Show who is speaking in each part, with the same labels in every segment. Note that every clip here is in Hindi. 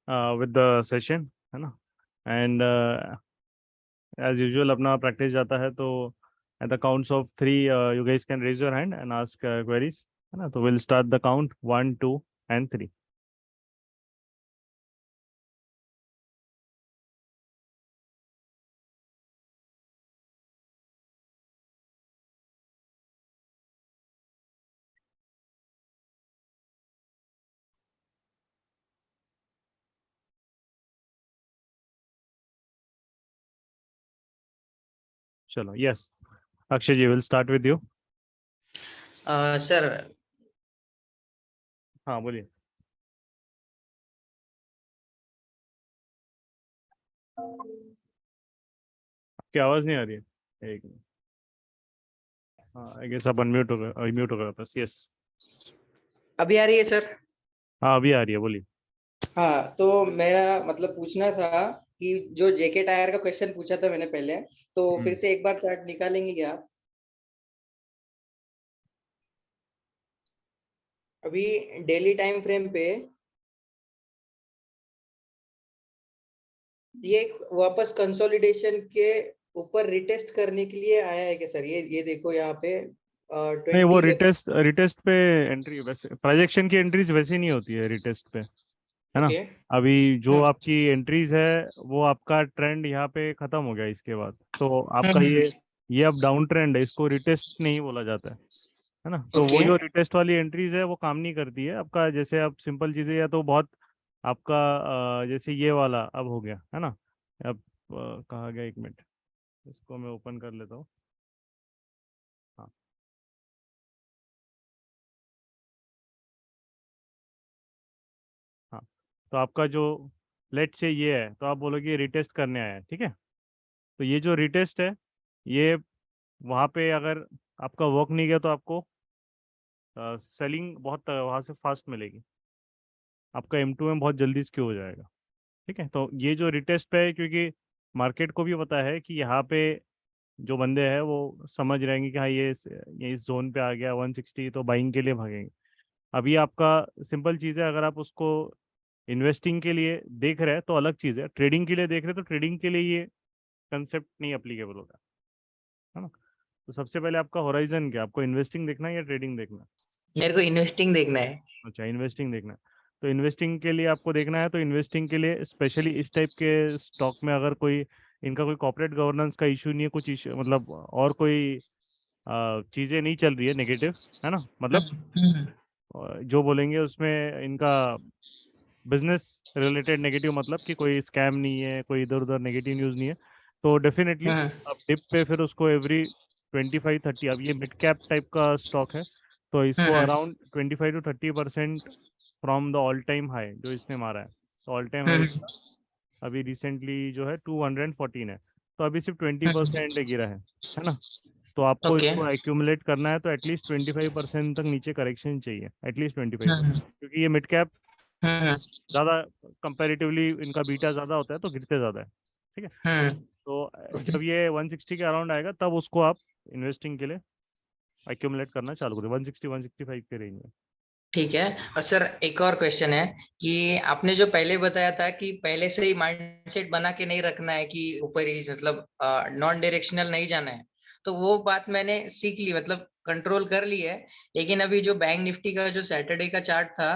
Speaker 1: with the session, है ना? And as usual अपना practice जाता है, तो at the counts of 3 you guys can raise your hand and ask queries, है ना? तो we'll start the count 1, 2 and 3. चलो, yes, Akshay ji, will start with you.
Speaker 2: Sir
Speaker 1: हाँ, बोलिए. आपकी आवाज़ नहीं आ रही है. एक मिनट. हाँ, आई गेस आप अनम्यूट हो गए, म्यूट हो गए बस. यस,
Speaker 2: अभी आ रही है सर?
Speaker 1: हाँ अभी आ रही है, बोलिए.
Speaker 2: हाँ, तो मेरा मतलब पूछना था कि जो जेके टायर का क्वेश्चन पूछा था मैंने पहले, तो फिर से एक बार चार्ट निकालेंगे क्या? अभी डेली टाइम फ्रेम पे ये वापस कंसोलिडेशन के ऊपर रिटेस्ट करने के लिए आया है क्या सर? ये देखो यहाँ पे
Speaker 1: नहीं, वो
Speaker 2: 20
Speaker 1: रिटेस्ट पे एंट्री, वैसे प्रोजेक्शन की एंट्रीज वैसे नहीं होती है रिटेस्ट पे, है ना?
Speaker 2: ओके।
Speaker 1: अभी जो आपकी एंट्रीज है, वो आपका ट्रेंड यहाँ पे खत्म हो गया. इसके बाद तो आपका ये अब डाउन ट्रेंड है, इसको रिटेस्ट नहीं बोला जाता है ना? तो वो
Speaker 2: ओके।
Speaker 1: जो रिटेस्ट वाली एंट्रीज है वो काम नहीं करती है आपका. जैसे आप सिंपल चीजें, या तो बहुत आपका जैसे ये वाला अब हो गया, है ना? अब कहाँ गया, एक मिनट, इसको मैं ओपन कर लेता हूँ. हाँ, हाँ. तो आपका जो लेट से ये है, तो आप बोलोगे रिटेस्ट करने आया है, ठीक है? तो ये जो रिटेस्ट है, ये वहाँ पे अगर आपका वर्क नहीं गया, तो आपको सेलिंग बहुत वहाँ से फास्ट मिलेगी. आपका M2M बहुत जल्दी स्क्यू हो जाएगा, ठीक है? तो ये जो रिटेस्ट पे है, क्योंकि मार्केट को भी पता है कि यहाँ पे जो बंदे हैं वो समझ रहेंगे कि हाँ ये इस जोन पे आ गया 160, तो बाइंग के लिए भागेंगे. अभी आपका सिंपल चीज़ है, अगर आप उसको इन्वेस्टिंग के लिए देख रहे हैं तो अलग चीज़ है. ट्रेडिंग के लिए देख रहे हैं तो ट्रेडिंग के लिए ये कंसेप्ट नहीं अप्लीकेबल होता है ना? तो सबसे पहले आपका होराइजन क्या, आपको इन्वेस्टिंग देखना है या ट्रेडिंग देखना है?
Speaker 2: मेरे को इन्वेस्टिंग देखना है।
Speaker 1: अच्छा, इन्वेस्टिंग देखना है. तो इन्वेस्टिंग के लिए आपको देखना है, तो इन्वेस्टिंग के लिए स्पेशली इस टाइप के स्टॉक में, अगर कोई इनका कोई कॉर्पोरेट गवर्नेंस का इशू नहीं है, कुछ इशू मतलब और कोई चीज़ें नहीं चल रही है नेगेटिव, है ना? मतलब जो बोलेंगे उसमें इनका बिजनेस रिलेटेड नेगेटिव, मतलब कि कोई स्कैम नहीं है, कोई इधर उधर नेगेटिव न्यूज़ नहीं है, तो डेफिनेटली आप डिप पे फिर उसको एवरी 25-30, अब ये मिड कैप टाइप का स्टॉक है, तो इसको around 25 to 30% from the all time high जो इसने मारा है. तो ऑल टाइम हाई इसका अभी रिसेंटली जो है 214 है, तो अभी सिर्फ 20% गिरा है ना? तो आपको
Speaker 2: ओके।
Speaker 1: इसको एक्यूमुलेट करना है, तो एटलीस्ट 25% तक नीचे करेक्शन चाहिए, एटलीस्ट 25%, क्योंकि ये मिड कैप ज़्यादा कंपैरेटिवली इनका बीटा ज़्यादा होता है, तो गिरते ज़्यादा है, ठीक है? तो जब ये 160 के अराउंड आएगा, तब उसको आप इन्वेस्टिंग के लिए एक्यूमुलेट करना चालू करें 160-165 के रेंज में.
Speaker 2: ठीक है। और सर एक और क्वेश्चन है कि आपने जो पहले बताया था कि पहले से ही माइंडसेट बना के नहीं रखना है कि ऊपर ही मतलब नॉन डायरेक्शनल नहीं जाना है, तो वो बात मैंने सीख ली, मतलब कंट्रोल कर ली है। लेकिन अभी जो बैंक निफ्टी का जो सैटरडे का चार्ट था,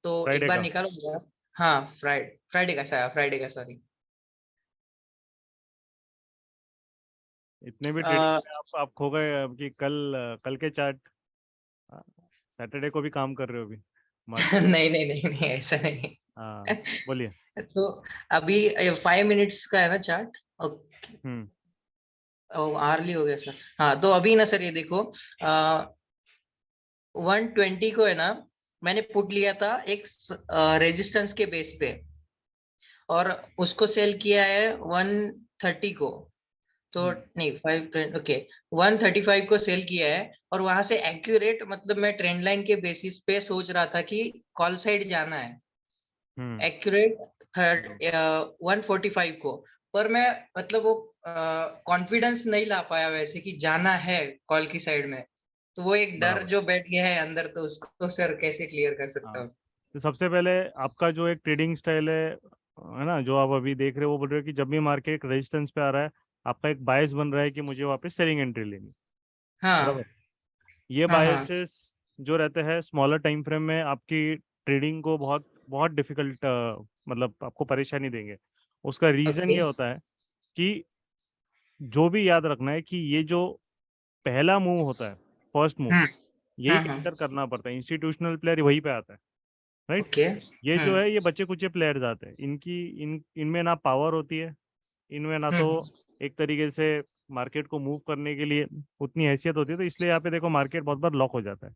Speaker 2: तो एक
Speaker 1: फ्राइडे
Speaker 2: बार
Speaker 1: का
Speaker 2: निकालो आप। हाँ, फ्राइडे का सॉरी।
Speaker 1: इतने भी ट्रेडिंग में आप खो गए अब, कि कल के चार्ट, सैटरडे को भी काम कर रहे हो अभी मार्केट.
Speaker 2: नहीं नहीं नहीं नहीं, ऐसा नहीं।
Speaker 1: हाँ, बोलिए.
Speaker 2: तो अभी 5 मिनट्स का है ना चार्ट?
Speaker 1: हम्म.
Speaker 2: आर्ली हो गया सर। हाँ, तो अभी ना सर ये देखो, 120 को है ना, मैंने पुट लिया था एक रेजिस्टेंस के बेस पे, और उसको सेल किया है 130 को। तो नहीं, 5, ओके, 135 को सेल किया है, और वहां से एक्यूरेट मतलब मैं ट्रेंड लाइन के बेसिस पे सोच रहा था कि कॉल साइड जाना है,
Speaker 1: हम्म.
Speaker 2: एक्यूरेट 145 को। पर मैं मतलब वो कॉन्फिडेंस नहीं ला पाया वैसे कि जाना है कॉल की साइड में, तो वो एक डर
Speaker 1: बराबर.
Speaker 2: जो बैठ गया है अंदर, तो उसको तो सर कैसे क्लियर कर सकता
Speaker 1: हाँ,
Speaker 2: हूँ?
Speaker 1: तो सबसे पहले आपका जो एक ट्रेडिंग स्टाइल है ना, जो आप अभी देख रहे हो, वो बोल रहे हो कि जब भी मार्केट रेजिस्टेंस पे आ रहा है, आपका एक बायस बन रहा है कि मुझे वापस सेलिंग एंट्री लेनी,
Speaker 2: हाँ
Speaker 1: बराबर। ये
Speaker 2: हाँ हाँ।
Speaker 1: बायसेस जो रहते हैं स्मॉलर टाइम फ्रेम में आपकी ट्रेडिंग को बहुत बहुत डिफिकल्ट, मतलब आपको परेशानी देंगे। उसका रीज़न
Speaker 2: ओके।
Speaker 1: ये होता है कि जो भी याद रखना है कि ये जो पहला मूव होता है, फर्स्ट मूव,
Speaker 2: हम्म।
Speaker 1: यही
Speaker 2: हाँ हाँ।
Speaker 1: कैप्चर करना पड़ता है। इंस्टीट्यूशनल प्लेयर वहीं पे आता है, राइट।
Speaker 2: ओके।
Speaker 1: ये जो है ये बच्चे कुचे प्लेयर्स आते हैं, इनमें ना पावर होती है, इनमें ना तो
Speaker 2: हम्म
Speaker 1: एक तरीके से मार्केट को मूव करने के लिए उतनी हैसियत होती है, तो इसलिए यहाँ पे देखो मार्केट बहुत बार लॉक हो जाता है।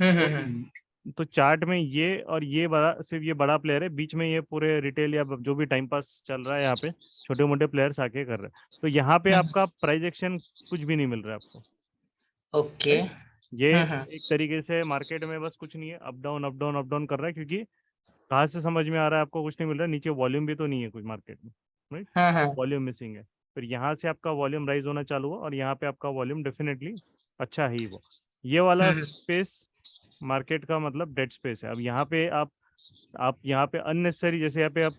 Speaker 1: तो
Speaker 2: हम्म।
Speaker 1: तो चार्ट में ये और ये बड़ा, सिर्फ ये बड़ा प्लेयर है, बीच में ये पूरे रिटेल या जो भी टाइम पास चल रहा है यहाँ पे छोटे मोटे प्लेयर्स आके कर रहे हैं। तो यहाँ पे
Speaker 2: हम्म।
Speaker 1: आपका प्राइस एक्शन कुछ भी नहीं मिल रहा है आपको,
Speaker 2: ओके।
Speaker 1: राइट। ये
Speaker 2: हम्म।
Speaker 1: एक तरीके से मार्केट में बस कुछ नहीं है, up down up down up down कर रहा है, क्योंकि कहाँ से समझ में आ रहा है आपको, कुछ नहीं मिल रहा है, नीचे वॉल्यूम भी तो नहीं है कुछ मार्केट में, राइट।
Speaker 2: हाँ हाँ।
Speaker 1: वॉल्यूम मिसिंग है। फिर यहाँ से आपका वॉल्यूम राइज होना चालू हुआ और यहाँ पे आपका वॉल्यूम डेफिनेटली अच्छा है ही वो। ये वाला
Speaker 2: हम्म
Speaker 1: स्पेस मार्केट का मतलब डेड स्पेस है। अब यहाँ पे आप यहाँ पे अननेसेसरी, जैसे यहाँ पे आप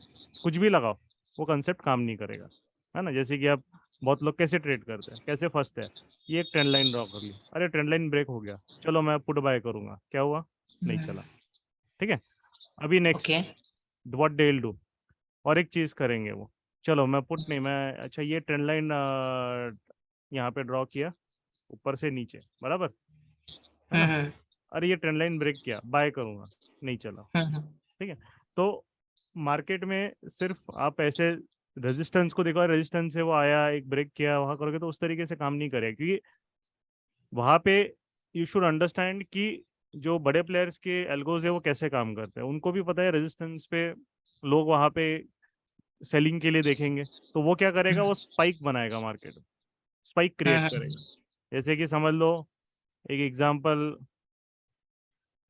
Speaker 1: कुछ भी लगाओ, वो कंसेप्ट काम नहीं करेगा, है ना। जैसे कि आप, बहुत लोग कैसे ट्रेड करते हैं, कैसे फंसते हैं, ये एक ट्रेंड लाइन ड्रॉ कर ली, अरे ट्रेंड लाइन ब्रेक हो गया, चलो मैं पुट बाय करूंगा, क्या हुआ, नहीं
Speaker 2: हम्म।
Speaker 1: चला, ठीक है। अभी
Speaker 2: okay.
Speaker 1: Next what they will do, और एक चीज करेंगे वो, चलो मैं पुट नहीं, मैं अच्छा ये ट्रेंड लाइन यहाँ पे ड्रॉ किया ऊपर से नीचे, बराबर, है ना।
Speaker 2: हम्म
Speaker 1: अरे ये ट्रेंड लाइन ब्रेक किया, बाय करूंगा, नहीं चला,
Speaker 2: हम्म
Speaker 1: ठीक है। तो मार्केट में सिर्फ आप ऐसे रेजिस्टेंस को देखो, रेजिस्टेंस से वो आया, एक ब्रेक किया, वहां करोगे तो उस तरीके से काम नहीं करेगा, क्योंकि वहां पे यू शुड अंडरस्टैंड कि जो बड़े प्लेयर्स के एल्गोज है वो कैसे काम करते हैं, उनको भी पता है रेजिस्टेंस पे लोग वहां पे सेलिंग के लिए देखेंगे, तो वो क्या करेगा, वो स्पाइक बनाएगा मार्केट में, स्पाइक क्रिएट
Speaker 2: हम्म
Speaker 1: करेगा। जैसे कि समझ लो, एक एग्जांपल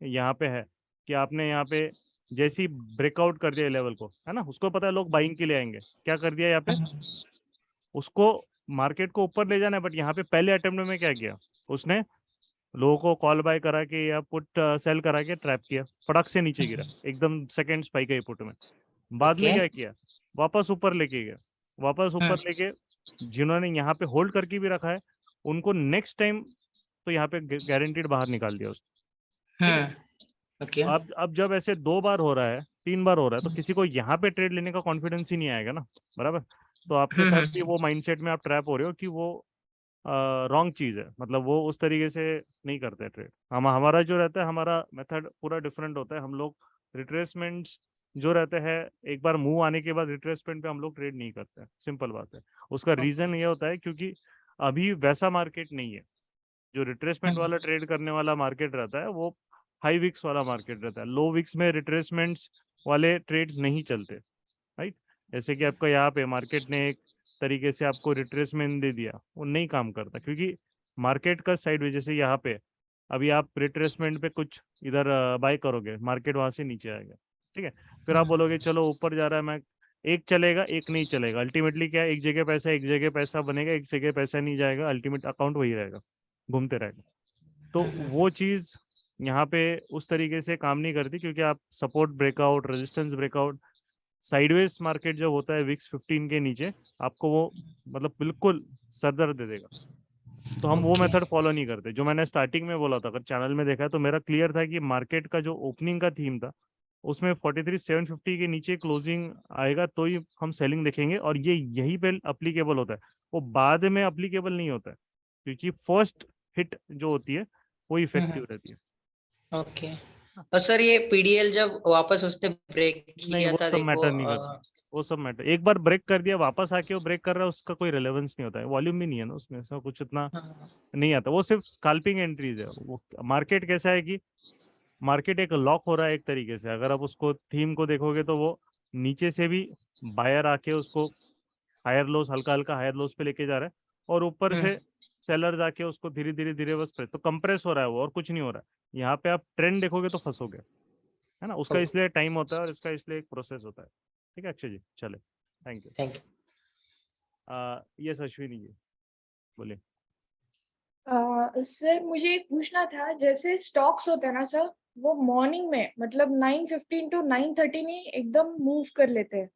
Speaker 1: यहाँ पे है कि आपने यहाँ पे जैसे ही ब्रेकआउट कर दिया लेवल को, है ना, उसको पता है लोग बाइंग के लिए आएंगे, क्या कर दिया यहाँ पे, उसको मार्केट को ऊपर ले जाना है, बट यहाँ पे पहले अटेम्प्ट में क्या किया उसने, लोगों को कॉल बाय करा के या पुट सेल करा के ट्रैप किया, फटक से नीचे गिरा, एकदम सेकंड स्पाइक है पुट में। बाद में
Speaker 2: ओके।
Speaker 1: क्या किया, वापस ऊपर लेके गया, वापस ऊपर लेके जिन्होंने यहाँ पे होल्ड करके भी रखा है, उनको नेक्स्ट टाइम तो यहाँ पे गारंटीड बाहर निकाल दिया उसने, ठीक है।
Speaker 2: हम्म। ओके।
Speaker 1: अब जब ऐसे 2 बार हो रहा है, 3 बार हो रहा है, तो किसी को यहाँ पे ट्रेड लेने का कॉन्फिडेंस ही नहीं आएगा ना, बराबर। तो आपके साथ भी
Speaker 2: हम्म
Speaker 1: वो माइंडसेट में आप ट्रैप हो रहे हो कि वो रॉन्ग चीज़ है, मतलब वो उस तरीके से नहीं करते ट्रेड। हमारा जो रहता है, हमारा मेथड पूरा डिफरेंट होता है। हम लोग रिट्रेसमेंट्स जो रहते हैं, एक बार मूव आने के बाद रिट्रेसमेंट पे हम लोग ट्रेड नहीं करते, सिंपल बात है। उसका
Speaker 2: ओके।
Speaker 1: रीज़न ये होता है क्योंकि अभी वैसा मार्केट नहीं है। जो रिट्रेसमेंट वाला ट्रेड करने वाला मार्केट रहता है, वो हाई विक्स वाला मार्केट रहता है। लो विक्स में रिट्रेसमेंट्स वाले ट्रेड्स नहीं चलते, राइट। जैसे कि आपका यहाँ पे मार्केट ने एक तरीके से आपको रिट्रेसमेंट दे दिया, वो नहीं काम करता, क्योंकि मार्केट का साइड में, जैसे यहाँ पे अभी आप रिट्रेसमेंट पे कुछ इधर बाय करोगे, मार्केट वहां से नीचे आएगा, ठीक है। फिर आप बोलोगे चलो ऊपर जा रहा है, मैं एक चलेगा एक नहीं चलेगा, अल्टीमेटली क्या है, एक जगह पैसा, एक जगह पैसा बनेगा, एक जगह पैसा नहीं जाएगा, अल्टीमेट अकाउंट वही रहेगा, घूमते रहेगा। तो वो चीज़ यहाँ पे उस तरीके से काम नहीं करती, क्योंकि आप support breakout, resistance breakout, sideways market जब होता है विक्स 15 के नीचे, आपको वो मतलब बिल्कुल सर दर्द दे देगा। तो हम वो
Speaker 2: ओके।
Speaker 1: मेथड फॉलो नहीं करते, जो मैंने स्टार्टिंग में बोला था, अगर चैनल में देखा है तो मेरा क्लियर था कि मार्केट का जो ओपनिंग का थीम था, उसमें 43,750 के नीचे क्लोजिंग आएगा तो ही हम सेलिंग देखेंगे, और ये यही पे अप्लीकेबल होता है, वो बाद में अप्लीकेबल नहीं होता है, क्योंकि फर्स्ट हिट जो होती है वो इफेक्टिव रहती है।
Speaker 2: ओके। और सर ये पीडीएल जब वापस उसने ब्रेक
Speaker 1: नहीं,
Speaker 2: किया
Speaker 1: वो
Speaker 2: था
Speaker 1: सब
Speaker 2: देखो
Speaker 1: मैटर नहीं करता, वो सब मैटर, एक बार ब्रेक कर दिया वापस आके वो ब्रेक कर रहा है, उसका कोई रेलेवेंस नहीं होता है, वॉल्यूम भी नहीं है ना उसमें, ऐसा कुछ इतना
Speaker 2: हाँ।
Speaker 1: नहीं आता, वो सिर्फ स्कैल्पिंग एंट्रीज है। वो मार्केट कैसा है कि मार्केट एक लॉक हो रहा है एक तरीके से, अगर आप उसको थीम को देखोगे तो वो नीचे से भी बायर आके उसको हायर लोस, हल्का हल्का हायर लोस पे लेके जा रहा है, और ऊपर
Speaker 2: हम्म।
Speaker 1: से सेलर जाके उसको धीरे धीरे धीरे बस तो कंप्रेस हो रहा है वो, और कुछ नहीं हो रहा है। यहाँ पे आप ट्रेंड देखोगे तो फंसोगे, है ना। उसका इसलिए टाइम होता है और इसका इसलिए एक प्रोसेस होता है। ठीक है अक्षय जी, चले, thank you.
Speaker 2: Thank you.
Speaker 1: Yes Ashwini ji, बोलिए।
Speaker 3: सर मुझे एक पूछना था, जैसे स्टॉक्स होता है ना सर, वो मॉर्निंग में मतलब 9:15 to 9:30 में एकदम मूव कर लेते हैं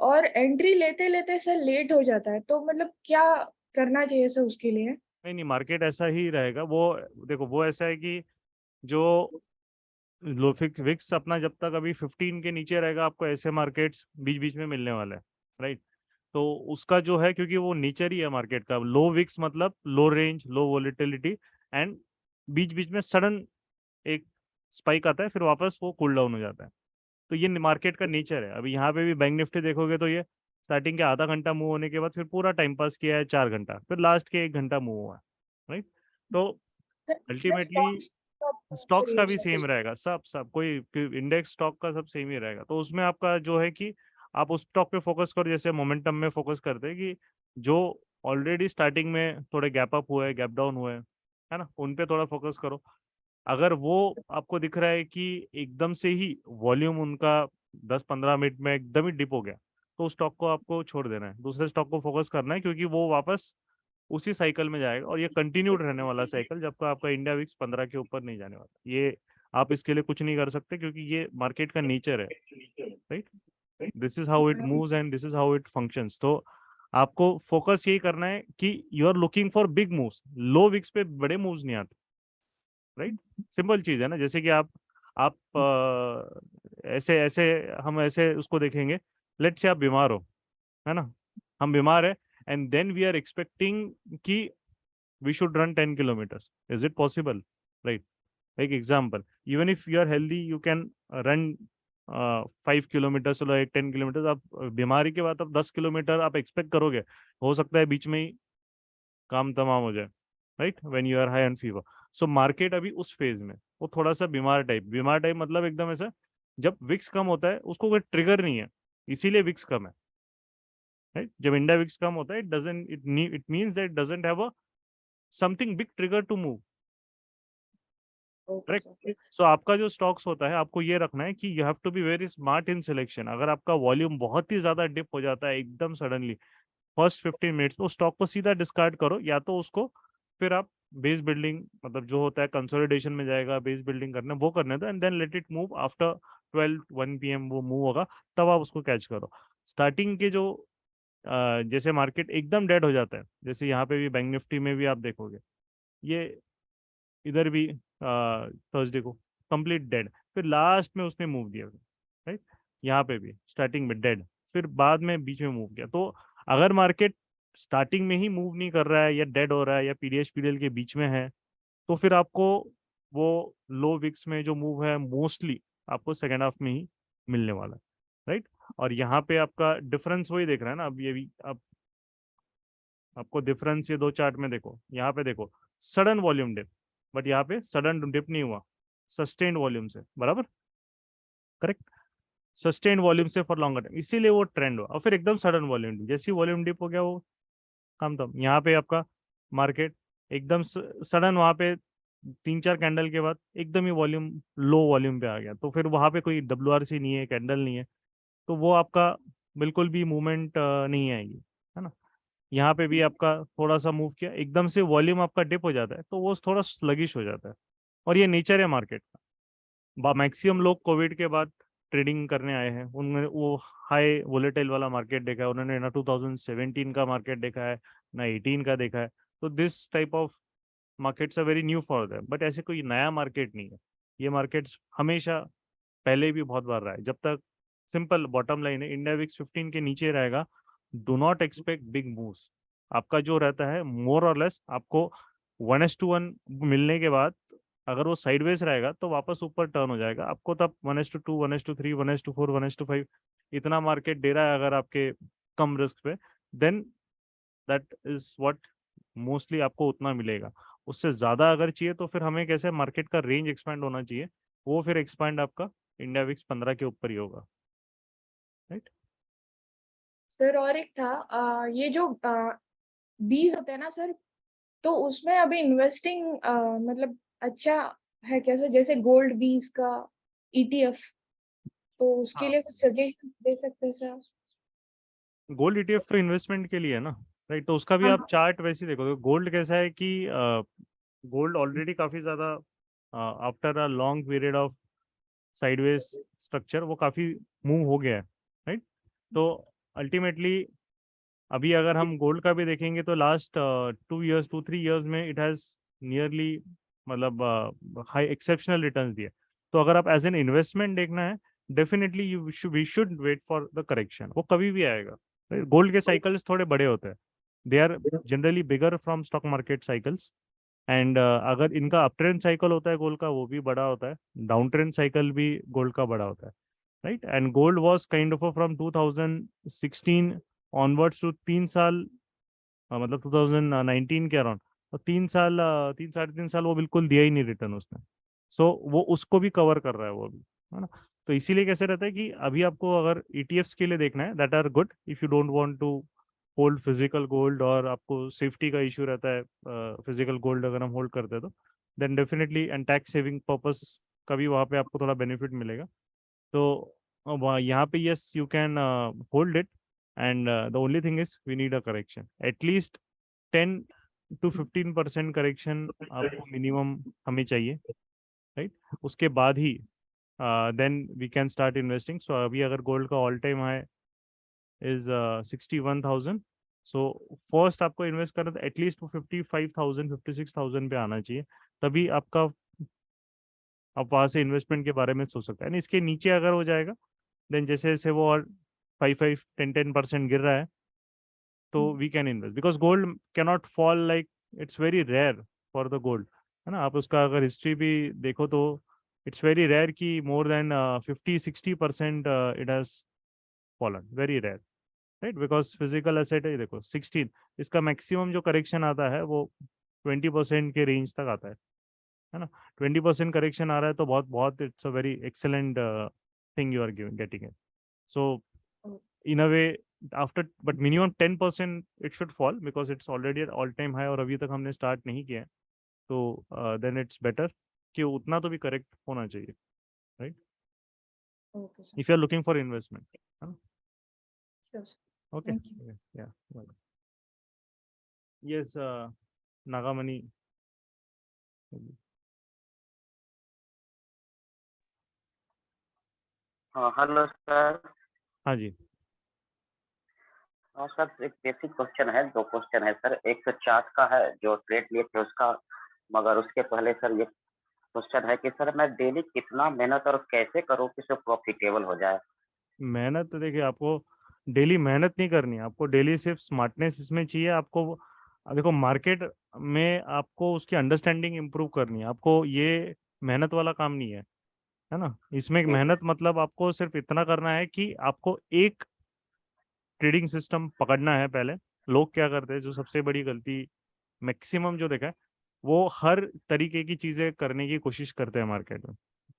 Speaker 3: और एंट्री लेते लेते सर लेट हो जाता है, तो मतलब क्या करना चाहिए सर उसके लिए?
Speaker 1: नहीं नहीं, मार्केट ऐसा ही रहेगा। वो देखो, वो ऐसा है कि जो लो विक्स अपना जब तक अभी 15 के नीचे रहेगा, आपको ऐसे मार्केट्स बीच बीच में मिलने वाले हैं, राइट। तो उसका जो है, क्योंकि वो नेचर ही है मार्केट का, लो विक्स मतलब low range, low volatility, and बीच बीच में सडन एक स्पाइक आता है, फिर वापस वो कूल डाउन हो जाता है। तो ये मार्केट का नेचर है। अभी यहाँ पे भी बैंक निफ्टी देखोगे तो ये स्टार्टिंग के आधा घंटा मूव होने के बाद फिर पूरा टाइम पास किया है 4 घंटा, फिर लास्ट के 1 घंटा मूव हुआ है, राइट। तो
Speaker 3: सर इसमें
Speaker 1: अल्टीमेटली
Speaker 3: स्टॉक्स का कौन
Speaker 1: स्टॉक्स का
Speaker 3: चाहिए
Speaker 1: भी
Speaker 3: सर?
Speaker 1: सेम रहेगा, सब सब कोई इंडेक्स स्टॉक का सब सेम ही रहेगा। तो उसमें आपका जो है कि आप उस स्टॉक पे फोकस करो, जैसे मोमेंटम में फोकस करते हैं कि जो ऑलरेडी स्टार्टिंग में थोड़े गैप अप हुए, गैप डाउन हुए, है ना, उन पे थोड़ा फोकस करो। अगर वो आपको दिख रहा है कि एकदम से ही वॉल्यूम उनका 10-15 मिनट में एकदम ही डिप हो गया, तो उस स्टॉक को आपको छोड़ देना है, दूसरे स्टॉक को फोकस करना है, क्योंकि वो वापस उसी साइकिल में जाएगा और ये कंटिन्यूड रहने वाला साइकिल, जब तक आपका इंडिया विक्स 15 के ऊपर नहीं जाने वाला। ये आप इसके लिए कुछ नहीं कर सकते, क्योंकि ये मार्केट का नेचर है, right. This is how it moves and this is how it functions. तो आपको फोकस यही करना है कि you are looking for big moves, low wicks पे बड़े मूव्स नहीं आते, राइट। सिंपल चीज है ना, जैसे कि आप ऐसे ऐसे हम ऐसे उसको देखेंगे। लेट से आप बीमार हो, है ना, हम बीमार है, and then we are expecting कि we should run 10 kilometers. Is it possible? Right. Like example, even if you are healthy, you can run 5 kilometers, चलो एक 10 किलोमीटर। आप बीमारी के बाद आप 10 किलोमीटर आप एक्सपेक्ट करोगे, हो सकता है बीच में ही काम तमाम हो जाए, right, when you are high on fever. So market अभी उस फेज में, वो थोड़ा सा बीमार टाइप मतलब एकदम ऐसा, जब विक्स कम होता है उसको कोई ट्रिगर नहीं है, इसीलिए विक्स कम है, राइट। जब इंडिया विक्स कम होता है, it means that doesn't have a something big trigger to move,
Speaker 3: okay
Speaker 1: correct.
Speaker 3: Sir.
Speaker 1: So आपका जो स्टॉक्स होता है, आपको ये रखना है कि you have to be very smart in selection. अगर आपका वॉल्यूम बहुत ही ज्यादा डिप हो जाता है एकदम सडनली फर्स्ट 15 मिनट्स, तो स्टॉक को सीधा डिस्कार्ड करो, या तो उसको फिर आप बेस बिल्डिंग मतलब जो होता है कंसोलिडेशन में जाएगा, बेस बिल्डिंग करना वो करने दो, and then let it move after 12-1 PM वो मूव होगा, तब आप उसको कैच करो। स्टार्टिंग के जो जैसे मार्केट एकदम डेड हो जाता है, जैसे यहाँ पे भी बैंक निफ्टी में भी आप देखोगे, ये इधर भी थर्सडे को कंप्लीट डेड, फिर लास्ट में उसने मूव दिया, राइट। यहाँ पे भी स्टार्टिंग में डेड, फिर बाद में बीच में मूव किया। तो अगर मार्केट स्टार्टिंग में ही मूव नहीं कर रहा है, या डेड हो रहा है, या पीडीएस पीडीएल के बीच में है, तो फिर आपको वो लो विक्स में जो मूव है मोस्टली आपको सेकेंड हाफ में ही मिलने वाला है, राइट। और यहाँ पे आपका डिफरेंस वही देख रहा है ना, अब ये भी अब आपको डिफरेंस ये दो चार्ट में देखो, यहाँ पे देखो सडन वॉल्यूम डिप, बट यहाँ पे सडन डिप नहीं हुआ, सस्टेन्ड वॉल्यूम से, बराबर, करेक्ट। सस्टेन्ड वॉल्यूम से फॉर लॉन्गर टाइम, इसीलिए वो ट्रेंड हुआ, और फिर एकदम सडन वॉल्यूम डिप, जैसे वॉल्यूम डिप हो गया वो काम तम। यहाँ पे आपका मार्केट एकदम सडन, वहाँ पे 3-4 कैंडल के बाद एकदम ही वॉल्यूम लो वॉल्यूम पे आ गया, तो फिर वहाँ पे कोई WRC नहीं है, कैंडल नहीं है, तो वो आपका बिल्कुल भी मूवमेंट नहीं आएगी, है ना। यहाँ पे भी आपका थोड़ा सा मूव किया, एकदम से वॉल्यूम आपका डिप हो जाता है, तो वो थोड़ा स्लगिश हो जाता है, और ये नेचर है मार्केट का। मैक्सिमम लोग कोविड के बाद ट्रेडिंग करने आए हैं, उन्होंने वो हाई वोलेटाइल वाला मार्केट देखा है, उन्होंने ना 2017 का मार्केट देखा है, ना 18 का देखा है। तो this type of markets are very new for them, but ऐसे कोई नया मार्केट नहीं है। ये मार्केट्स हमेशा पहले भी बहुत बार रहा है, जब तक सिंपल बॉटम लाइन है, इंडिया विक्स 15 के नीचे रहेगा, do not expect big moves. आपका जो रहता है मोर और लेस, आपको 1:1 मिलने के बाद अगर वो साइडवेज रहेगा तो वापस ऊपर टर्न हो जाएगा, आपको तब 1:2, 1:3, 1:4, 1:5 इतना मार्केट दे रहा है अगर आपके कम रिस्क पे, then that is what mostly आपको उतना मिलेगा। उससे ज़्यादा अगर चाहिए तो फिर हमें कैसे मार्केट का रेंज एक्सपैंड होना चाहिए, वो फिर एक्सपैंड आपका इंडिया विक्स 15 के ऊपर ही होगा, राइट।
Speaker 3: सर और एक था ये जो बीज होते हैं ना सर, तो उसमें अभी इन्वेस्टिंग मतलब अच्छा है क्या सर? जैसे गोल्ड बीज का ETF, तो उसके
Speaker 1: हाँ,
Speaker 3: लिए कुछ सजेशन दे सकते हैं सर?
Speaker 1: गोल्ड ETF तो इन्वेस्टमेंट के लिए है ना, राइट। तो उसका भी
Speaker 3: हाँ
Speaker 1: आप
Speaker 3: हाँ।
Speaker 1: चार्ट वैसे ही देखो, गोल्ड कैसा है कि गोल्ड ऑलरेडी काफ़ी ज़्यादा after a long period of sideways structure वो काफ़ी मूव हो गया है, राइट। तो अल्टीमेटली अभी अगर हम गोल्ड का भी देखेंगे तो लास्ट 2 years 2-3 years में इट हैज़ नियरली मतलब हाई एक्सेप्शनल रिटर्न्स दिए। तो अगर आप एज एन इन्वेस्टमेंट देखना है, definitely we should wait for the correction, वो कभी भी आएगा। गोल्ड के साइकिल्स थोड़े बड़े होते हैं, they are generally bigger from stock market cycles. And अगर इनका अप ट्रेंड साइकिल होता है गोल्ड का, वो भी बड़ा होता है, डाउन ट्रेंड साइकिल भी गोल्ड का बड़ा होता है, right. And gold was kind of from 2016 onwards to 3 साल, मतलब 2019 के अराउंड, और 3 साल 3 साढ़े 3 साल वो बिल्कुल दिया ही नहीं रिटर्न उसने। सो वो उसको भी कवर कर रहा है वो भी, है ना। तो इसीलिए कैसे रहता है कि अभी आपको अगर ईटीएफ्स के लिए देखना है, that are good if you don't want to hold physical gold, और आपको सेफ्टी का इशू रहता है फिजिकल गोल्ड अगर हम होल्ड करते हैं तो, then definitely and tax saving purpose का भी वहाँ पे आपको थोड़ा बेनिफिट मिलेगा। तो यहाँ पे yes you can hold it, and the only thing is we need a correction, at least 10 to 15% correction आपको मिनिमम हमें चाहिए, राइट। उसके बाद ही then we can start investing. So अभी अगर गोल्ड का all time high is 61,000, so first आपको इन्वेस्ट करना तो एटलीस्ट वो 55,000 56,000 पे आना चाहिए, तभी आपका आप वहाँ से इन्वेस्टमेंट के बारे में सोच सकते हैं। इसके नीचे अगर हो जाएगा, देन जैसे जैसे वो और 5-5 10-10% गिर रहा है, तो we can invest, because gold cannot fall, like it's very rare for the gold, है ना। आप उसका अगर हिस्ट्री भी देखो तो इट्स वेरी रेयर कि more than 50-60% it has fallen, very rare, right. Because physical asset है, देखो 16, इसका मैक्सिमम जो करेक्शन आता है वो 20% के रेंज तक आता है ना। 20% करेक्शन आ रहा है तो बहुत बहुत it's a very excellent thing you are giving getting it. So in a way after, but minimum 10% it should fall because it's already at all time high और अभी तक हमने स्टार्ट नहीं किया है, तो then it's better कि उतना तो भी करेक्ट होना चाहिए, right,
Speaker 3: Okay, sir.
Speaker 1: if you are looking for investment, है ना?
Speaker 3: Sure, sir.
Speaker 1: Okay,
Speaker 3: Thank you.
Speaker 1: yeah, well. Yes, Nagamani.
Speaker 4: Hello sir.
Speaker 1: हाँ जी।
Speaker 4: सर एक बेसिक क्वेश्चन है, दो क्वेश्चन है सर। एक तो चार्ट का है जो ट्रेड लिए थे उसका, मगर उसके पहले सर ये क्वेश्चन है कि सर मैं डेली कितना मेहनत और कैसे करूं कि सर प्रॉफिटेबल हो जाए।
Speaker 1: मेहनत तो देखिए, आपको डेली मेहनत नहीं करनी है, आपको डेली सिर्फ स्मार्टनेस इसमें चाहिए आपको। देखो मार्केट में आपको उसकी अंडरस्टैंडिंग इम्प्रूव करनी है, आपको ये मेहनत वाला काम नहीं है ना। इसमें
Speaker 4: जी
Speaker 1: मेहनत मतलब आपको सिर्फ इतना करना है कि आपको एक ट्रेडिंग सिस्टम पकड़ना है पहले। लोग क्या करते हैं, जो सबसे बड़ी गलती मैक्सिमम जो देखा है, वो हर तरीके की चीजें करने की कोशिश करते हैं मार्केट में,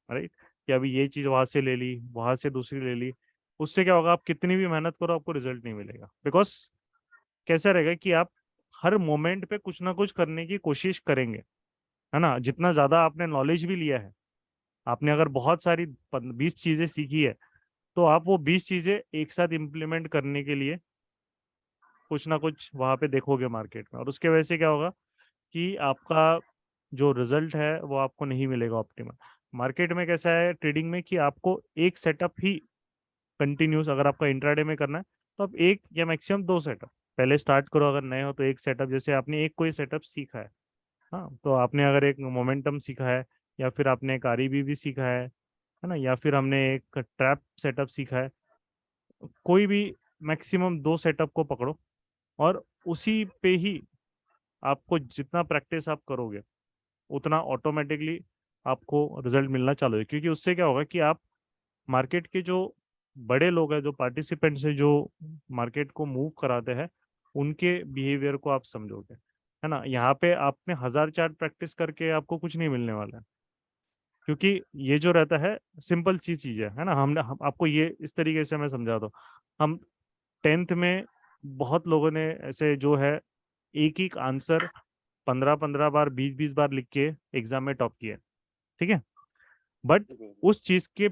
Speaker 1: राइट। कि अभी ये चीज वहां से ले ली, वहां से दूसरी ले ली, उससे क्या होगा, आप कितनी भी मेहनत करो आपको रिजल्ट नहीं मिलेगा। बिकॉज कैसा रहेगा कि आप हर मोमेंट पे कुछ ना कुछ करने की कोशिश करेंगे, है ना। जितना ज्यादा आपने नॉलेज भी लिया है, आपने अगर बहुत सारी 20 चीजें सीखी है, तो आप वो 20 चीजें एक साथ इम्प्लीमेंट करने के लिए कुछ ना कुछ वहां पे देखोगे मार्केट में, और उसके वजह से क्या होगा कि आपका जो रिजल्ट है वो आपको नहीं मिलेगा ऑप्टिमल। मार्केट में कैसा है ट्रेडिंग में कि आपको एक सेटअप ही कंटिन्यूस, अगर आपका इंट्राडे में करना है तो आप एक या मैक्सिमम 2 सेटअप पहले स्टार्ट करो। अगर नए हो तो एक सेटअप, जैसे आपने एक कोई सेटअप सीखा है, हाँ, तो आपने अगर एक मोमेंटम सीखा है, या फिर आपने एक आरईबी भी सीखा है ना, या फिर हमने एक ट्रैप सेटअप सीखा है, कोई भी मैक्सिमम 2 सेटअप को पकड़ो, और उसी पे ही आपको जितना प्रैक्टिस आप करोगे उतना ऑटोमेटिकली आपको रिजल्ट मिलना चालू है। क्योंकि उससे क्या होगा कि आप मार्केट के जो बड़े लोग हैं, जो पार्टिसिपेंट्स हैं, जो मार्केट को मूव कराते हैं, उनके बिहेवियर को आप समझोगे, है ना। यहाँ पे आपने 1000 चार्ट प्रैक्टिस करके आपको कुछ नहीं मिलने वाला है, क्योंकि ये जो रहता है सिंपल सी चीज है ना। हम आपको ये इस तरीके से मैं समझा दो। हम 10th में बहुत लोगों ने ऐसे जो है एक एक आंसर 15-15 बार 20-20 बार लिख के एग्जाम में टॉप किया, ठीक है। बट
Speaker 4: जी
Speaker 1: उस चीज के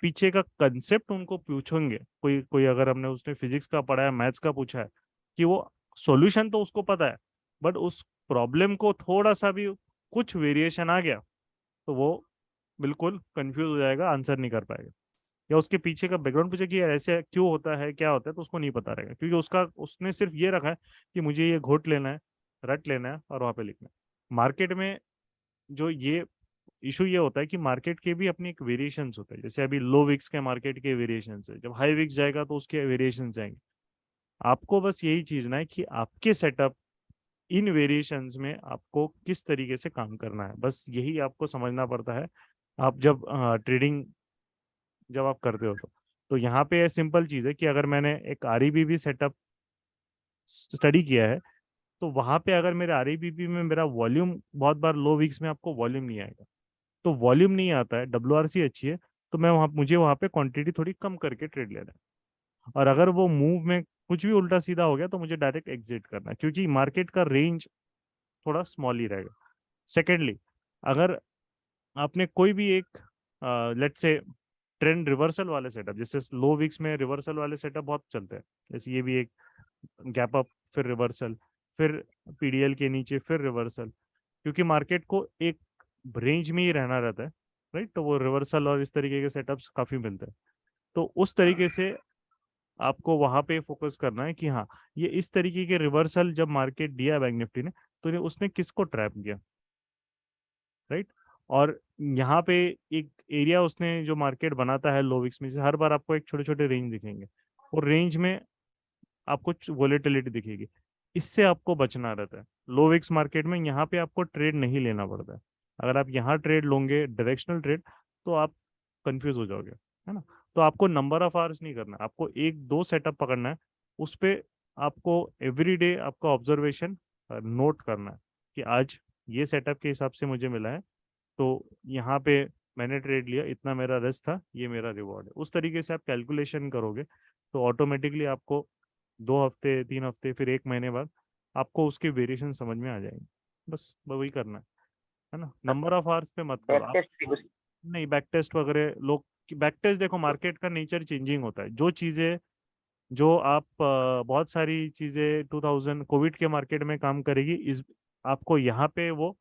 Speaker 1: पीछे का कंसेप्ट उनको पूछेंगे, कोई कोई अगर हमने उसने फिजिक्स का पढ़ा है, मैथ्स का पूछा है, कि वो सॉल्यूशन तो उसको पता है, बट उस प्रॉब्लम को थोड़ा सा भी कुछ वेरिएशन आ गया तो वो बिल्कुल कंफ्यूज हो जाएगा, आंसर नहीं कर पाएगा, या उसके पीछे का बैकग्राउंड पूछे कि यार ऐसे क्यों होता है, क्या होता है, तो उसको नहीं पता रहेगा, क्योंकि उसने सिर्फ ये रखा है कि मुझे ये घोट लेना है, रट लेना है और वहां पे लिखना है। मार्केट में जो ये इशू ये होता है कि मार्केट के भी अपनी एक वेरिएशंस होता है, जैसे अभी लो विक्स के मार्केट के वेरिएशंस है, जब हाई विक्स जाएगा तो उसके वेरिएशंस आएंगे। आपको बस यही चीज ना है कि आपके सेटअप इन वेरिएशंस में आपको किस तरीके से काम करना है, बस यही आपको समझना पड़ता है। आप जब ट्रेडिंग जब आप करते हो तो यहाँ पे सिंपल चीज़ है कि अगर मैंने एक आरईबीबी सेटअप स्टडी किया है, तो वहाँ पे अगर मेरे आरईबीबी में मेरा वॉल्यूम बहुत बार लो वीक्स में आपको वॉल्यूम नहीं आएगा, तो वॉल्यूम नहीं आता है, डब्ल्यूआरसी अच्छी है, तो मुझे वहाँ पे क्वांटिटी थोड़ी कम करके ट्रेड लेना है। और अगर वो मूव में कुछ भी उल्टा सीधा हो गया तो मुझे डायरेक्ट एग्जिट करना है, क्योंकि मार्केट का रेंज थोड़ा स्मॉल ही रहेगा। सेकेंडली, अगर आपने कोई भी एक लेट से ट्रेंड रिवर्सल वाले सेटअप, जैसे लो वीक्स में रिवर्सल वाले सेटअप बहुत चलते हैं, जैसे ये भी एक गैप अप फिर रिवर्सल, फिर पीडीएल के नीचे फिर रिवर्सल, क्योंकि मार्केट को एक रेंज में ही रहना रहता है, राइट, तो वो रिवर्सल और इस तरीके के सेटअप्स काफी मिलते हैं। तो उस तरीके से आपको वहां पे फोकस करना है कि हाँ, ये इस तरीके के रिवर्सल जब मार्केट दिया बैंक निफ्टी ने, तो उसने किसको ट्रैप किया, राइट। और यहाँ पे एक एरिया उसने जो मार्केट बनाता है लो विक्स में से, हर बार आपको एक छोटे छोटे रेंज दिखेंगे, और रेंज में आपको वोलेटिलिटी दिखेगी, इससे आपको बचना रहता है। लो विक्स मार्केट में यहाँ पे आपको ट्रेड नहीं लेना पड़ता है। अगर आप यहाँ ट्रेड लोगे डायरेक्शनल ट्रेड, तो आप कंफ्यूज हो जाओगे, है ना। तो आपको नंबर ऑफ आवर्स नहीं करना, आपको एक दो सेटअप पकड़ना है, उस पे आपको एवरीडे आपका ऑब्जर्वेशन नोट करना है कि आज ये सेटअप के हिसाब से मुझे मिला है, तो यहाँ पे मैंने ट्रेड लिया, इतना मेरा रिस्क था, ये मेरा रिवॉर्ड है। उस तरीके से आप कैलकुलेशन करोगे तो ऑटोमेटिकली आपको 2 हफ्ते 3 हफ्ते फिर 1 महीने बाद आपको उसके वेरिएशन समझ में आ जाएंगे। बस वही करना है ना, नंबर ऑफ आवर्स पे मत करो
Speaker 4: बैक
Speaker 1: आप।
Speaker 4: टेस्ट
Speaker 1: नहीं, बैक टेस्ट वगैरह लोग, बैक टेस्ट देखो मार्केट का नेचर चेंजिंग होता है, जो चीज़ें जो आप बहुत सारी चीज़ें 2000 कोविड के मार्केट में काम करेगी, इस आपको यहाँ पे वो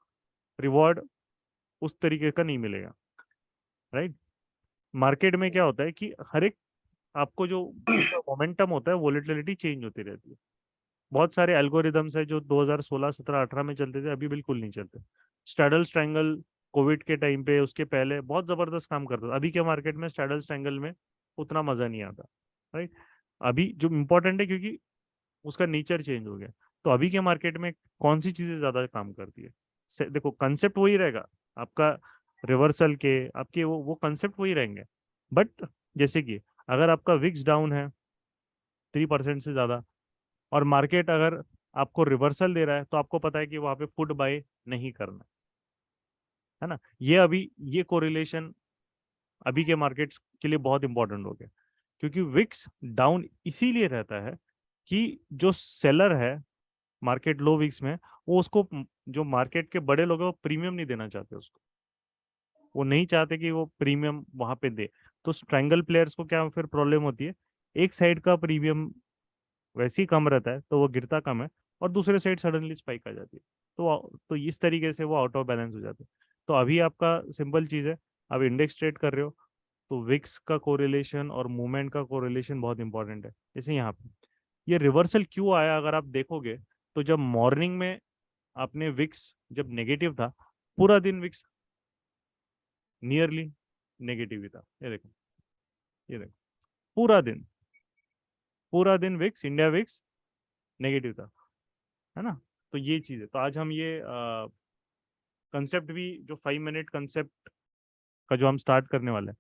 Speaker 1: रिवॉर्ड उस तरीके का नहीं मिलेगा, राइट। मार्केट में क्या होता है कि हर एक आपको जो मोमेंटम होता है, वोलेटिलिटी चेंज होती रहती है। बहुत सारे एल्गोरिदम्स है जो 2016 17 18 में चलते थे, अभी बिल्कुल नहीं चलते। स्ट्रैडल स्ट्रैंगल कोविड के टाइम पे, उसके पहले बहुत जबरदस्त काम करता था। अभी के मार्केट में स्ट्रैडल स्ट्रैंगल में उतना मजा नहीं आता, राइट। अभी जो इम्पोर्टेंट है, क्योंकि उसका नेचर चेंज हो गया, तो अभी के मार्केट में कौन सी चीजें ज्यादा काम करती है। देखो कंसेप्ट वही रहेगा आपका, रिवर्सल के आपके वो कंसेप्ट वही रहेंगे, बट जैसे कि अगर आपका विक्स डाउन है 3% से ज्यादा, और मार्केट अगर आपको रिवर्सल दे रहा है, तो आपको पता है कि वहां पे पुट बाय नहीं करना है ना। ये कोरिलेशन अभी के मार्केट्स के लिए बहुत इंपॉर्टेंट हो गया, क्योंकि विक्स डाउन इसीलिए रहता है कि जो सेलर है मार्केट लो विक्स में, वो उसको जो मार्केट के बड़े लोग हैं वो प्रीमियम नहीं देना चाहते उसको, वो नहीं चाहते कि वो प्रीमियम वहां पे दे। तो स्ट्रैंगल प्लेयर्स को क्या फिर प्रॉब्लम होती है, एक साइड का प्रीमियम वैसे ही कम रहता है तो वो गिरता कम है, और दूसरे साइड सडनली स्पाइक आ जाती है, तो इस तरीके से वो आउट ऑफ बैलेंस हो जाते हैं। तो अभी आपका सिंपल चीज़ है, आप इंडेक्स ट्रेड कर रहे हो, तो विक्स का कोरिलेशन और मूवमेंट का कोरिलेशन बहुत इंपॉर्टेंट है। जैसे यहाँ पे ये रिवर्सल क्यों आया, अगर आप देखोगे, तो जब मॉर्निंग में आपने विक्स जब नेगेटिव था, पूरा दिन विक्स नियरली नेगेटिव ही था, ये देखो, ये देखो, पूरा दिन, पूरा दिन विक्स, इंडिया विक्स नेगेटिव था, है ना। तो ये चीज़ है, तो आज हम ये कंसेप्ट भी जो 5 मिनट कंसेप्ट का जो हम स्टार्ट करने वाले हैं,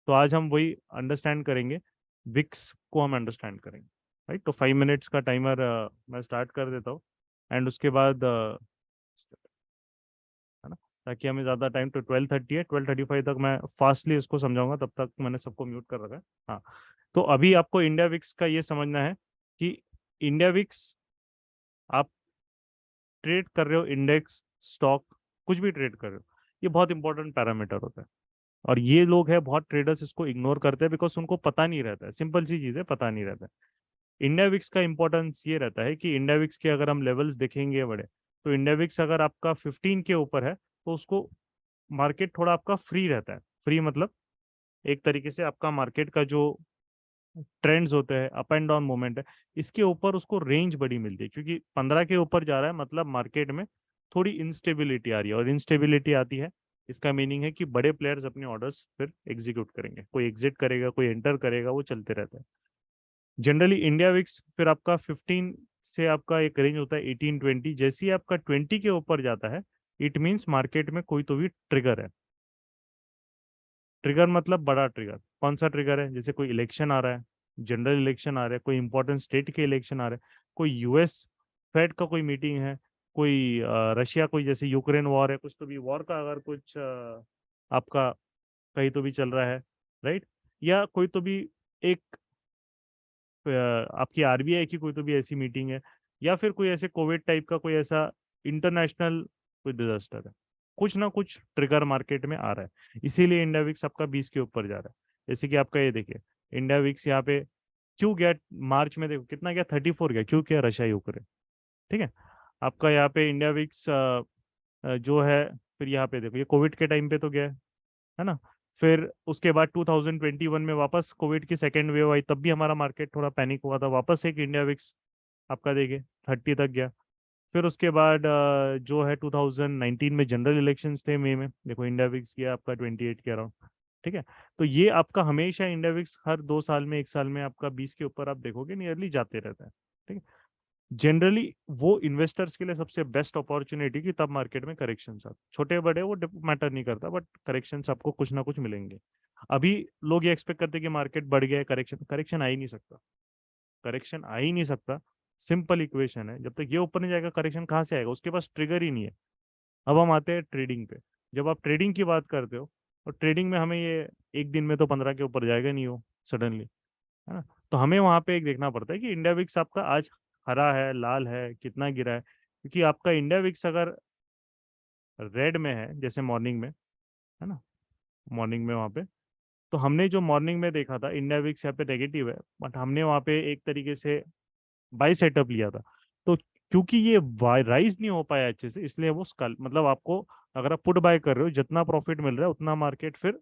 Speaker 1: तो आज हम वही अंडरस्टैंड करेंगे, विक्स को हम अंडरस्टैंड करेंगे, राइट। तो 5 मिनट्स का टाइमर मैं स्टार्ट कर देता हूँ, एंड उसके बाद है ना, ताकि हमें ज़्यादा टाइम, तो 12:30 है, 12:35 तक मैं फास्टली उसको समझाऊंगा, तब तक मैंने सबको म्यूट कर रखा है। हाँ, तो अभी आपको इंडिया विक्स का ये समझना है कि इंडिया विक्स आप ट्रेड कर रहे हो, इंडेक्स स्टॉक कुछ भी ट्रेड कर रहे हो, ये बहुत इंपॉर्टेंट पैरामीटर होता है। और ये लोग हैं बहुत ट्रेडर्स इसको इग्नोर करते हैं, बिकॉज उनको पता नहीं रहता है, सिंपल सी चीज़ है, पता नहीं रहता है। इंडिया विक्स का इंपॉर्टेंस ये रहता है कि इंडिया विक्स के अगर हम लेवल्स देखेंगे बड़े, तो इंडिया विक्स अगर आपका 15 के ऊपर है, तो उसको मार्केट थोड़ा आपका फ्री रहता है। फ्री मतलब एक तरीके से आपका मार्केट का जो ट्रेंड्स होते हैं, अप एंड डाउन मूवमेंट है, इसके ऊपर उसको रेंज बड़ी मिलती है, क्योंकि 15 के ऊपर जा रहा है मतलब मार्केट में थोड़ी इंस्टेबिलिटी आ रही है, और इंस्टेबिलिटी आती है इसका मीनिंग है कि बड़े प्लेयर्स अपने ऑर्डर्स फिर एग्जीक्यूट करेंगे, कोई एग्जिट करेगा, कोई एंटर करेगा, वो चलते रहता है। जनरली इंडिया विक्स फिर आपका 15 से आपका एक रेंज होता है 18-20, जैसे ही आपका 20 के ऊपर जाता है इट मीन्स मार्केट में कोई तो भी ट्रिगर है। ट्रिगर मतलब बड़ा ट्रिगर। कौन सा ट्रिगर है? जैसे कोई इलेक्शन आ रहा है, जनरल इलेक्शन आ रहा है, कोई इंपॉर्टेंट स्टेट के इलेक्शन आ रहे हैं, कोई यूएस फेड का कोई मीटिंग है, कोई रशिया, कोई जैसे यूक्रेन वॉर है, कुछ तो भी वॉर का अगर कुछ आपका कहीं तो भी चल रहा है, राइट, या कोई तो भी एक आपकी आरबीआई की कोई तो भी ऐसी मीटिंग है, या फिर कोई ऐसे कोविड टाइप का कोई ऐसा इंटरनेशनल कोई डिजास्टर है, कुछ ना कुछ ट्रिगर मार्केट में आ रहा है, इसीलिए इंडिया विक्स आपका 20 के ऊपर जा रहा है। जैसे कि आपका ये देखिए, इंडिया विक्स यहाँ पे क्यों गया मार्च में, देखो कितना गया, 34 गया, क्यों गया? रशिया यूक्रेन, ठीक है। आपका यहाँ पे इंडिया विक्स जो है, फिर यहाँ पे देखो ये कोविड के टाइम पे तो गया है ना। फिर उसके बाद 2021 में वापस कोविड की सेकेंड वेव आई, तब भी हमारा मार्केट थोड़ा पैनिक हुआ था, वापस एक इंडिया विक्स आपका देखिए 30 तक गया। फिर उसके बाद जो है 2019 में जनरल इलेक्शंस थे मई में, देखो इंडिया विक्स गया आपका 28 के अराउंड, ठीक है। तो ये आपका हमेशा इंडिया विक्स हर 2 साल में 1 साल में आपका 20 के ऊपर आप देखोगे नियरली जाते रहता है, ठीक है। जनरली वो इन्वेस्टर्स के लिए सबसे बेस्ट अपॉर्चुनिटी की तब मार्केट में करेक्शंस आते, छोटे बड़े वो मैटर नहीं करता, बट करेक्शंस आपको कुछ ना कुछ मिलेंगे। अभी लोग ये एक्सपेक्ट करते हैं कि मार्केट बढ़ गया है, करेक्शन करेक्शन आ ही नहीं सकता, करेक्शन आ ही नहीं सकता। सिंपल इक्वेशन है, जब तक ये ऊपर नहीं जाएगा करेक्शन कहाँ से आएगा? उसके पास ट्रिगर ही नहीं है। अब हम आते हैं ट्रेडिंग पे। जब आप ट्रेडिंग की बात करते हो, और ट्रेडिंग में हमें ये एक दिन में तो 15 के ऊपर जाएगा नहीं हो सडनली, है ना। तो हमें वहां पे एक देखना पड़ता है कि इंडिया विक्स आपका आज हरा है, लाल है, कितना गिरा है, क्योंकि आपका इंडिया विक्स अगर रेड में है जैसे मॉर्निंग में, है ना, मॉर्निंग में वहां पे, तो हमने जो मॉर्निंग में देखा था इंडिया विक्स यहाँ पे नेगेटिव है, बट हमने वहां पे एक तरीके से बाई सेटअप लिया था। तो क्योंकि ये राइज नहीं हो पाया अच्छे से, इसलिए वो स्कल मतलब आपको, अगर आप पुट बाय कर रहे हो जितना प्रॉफिट मिल रहा है उतना मार्केट फिर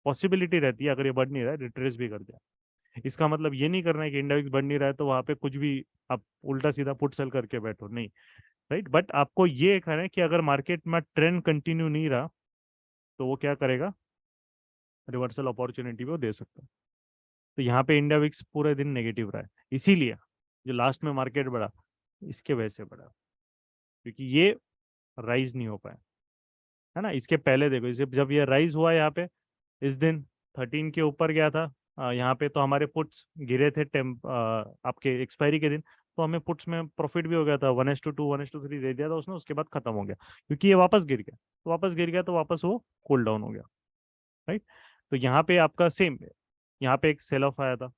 Speaker 1: पॉसिबिलिटी रहती है, अगर ये बढ़ नहीं रहा है रिट्रेस भी कर जाए। इसका मतलब ये नहीं करना है कि इंडेक्स बढ़ नहीं रहा है तो वहां पे कुछ भी आप उल्टा सीधा पुट सेल करके बैठो, नहीं, राइट। बट आपको ये कहना है कि अगर मार्केट में ट्रेंड कंटिन्यू नहीं रहा तो वो क्या करेगा, रिवर्सल अपॉर्चुनिटी वो दे सकता है। तो यहाँ पे इंडिया विक्स पूरे दिन नेगेटिव रहा है, इसीलिए जो लास्ट में मार्केट बढ़ा इसके वजह से बढ़ा, क्योंकि ये राइज नहीं हो पाया, है ना। इसके पहले देखो, इसे जब ये राइज हुआ यहाँ पे इस दिन 13 के ऊपर गया था, यहाँ पे तो हमारे पुट्स गिरे थे आपके एक्सपायरी के दिन, तो हमें पुट्स में प्रॉफिट भी हो गया था, 1:2 1:3 दे दिया था उसने, उसके बाद खत्म हो गया, क्योंकि ये वापस गिर गया, तो वापस गिर गया तो वापस वो कूल डाउन हो गया, राइट। तो यहाँ पे आपका सेम, यहाँ पे एक सेल ऑफ आया था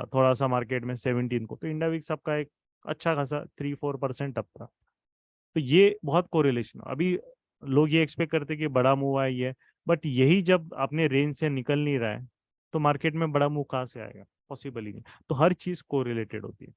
Speaker 1: थोड़ा सा मार्केट में 17 को, तो इंडिया विक्स आपका एक अच्छा खासा 3-4% अप था। तो ये बहुत कोरिलेशन, अभी लोग ये एक्सपेक्ट करते हैं कि बड़ा मूव आया ये, बट यही जब अपने रेंज से निकल नहीं रहा है तो मार्केट में बड़ा मूव कहाँ से आएगा? पॉसिबल ही नहीं। तो हर चीज कोरिलेटेड होती है,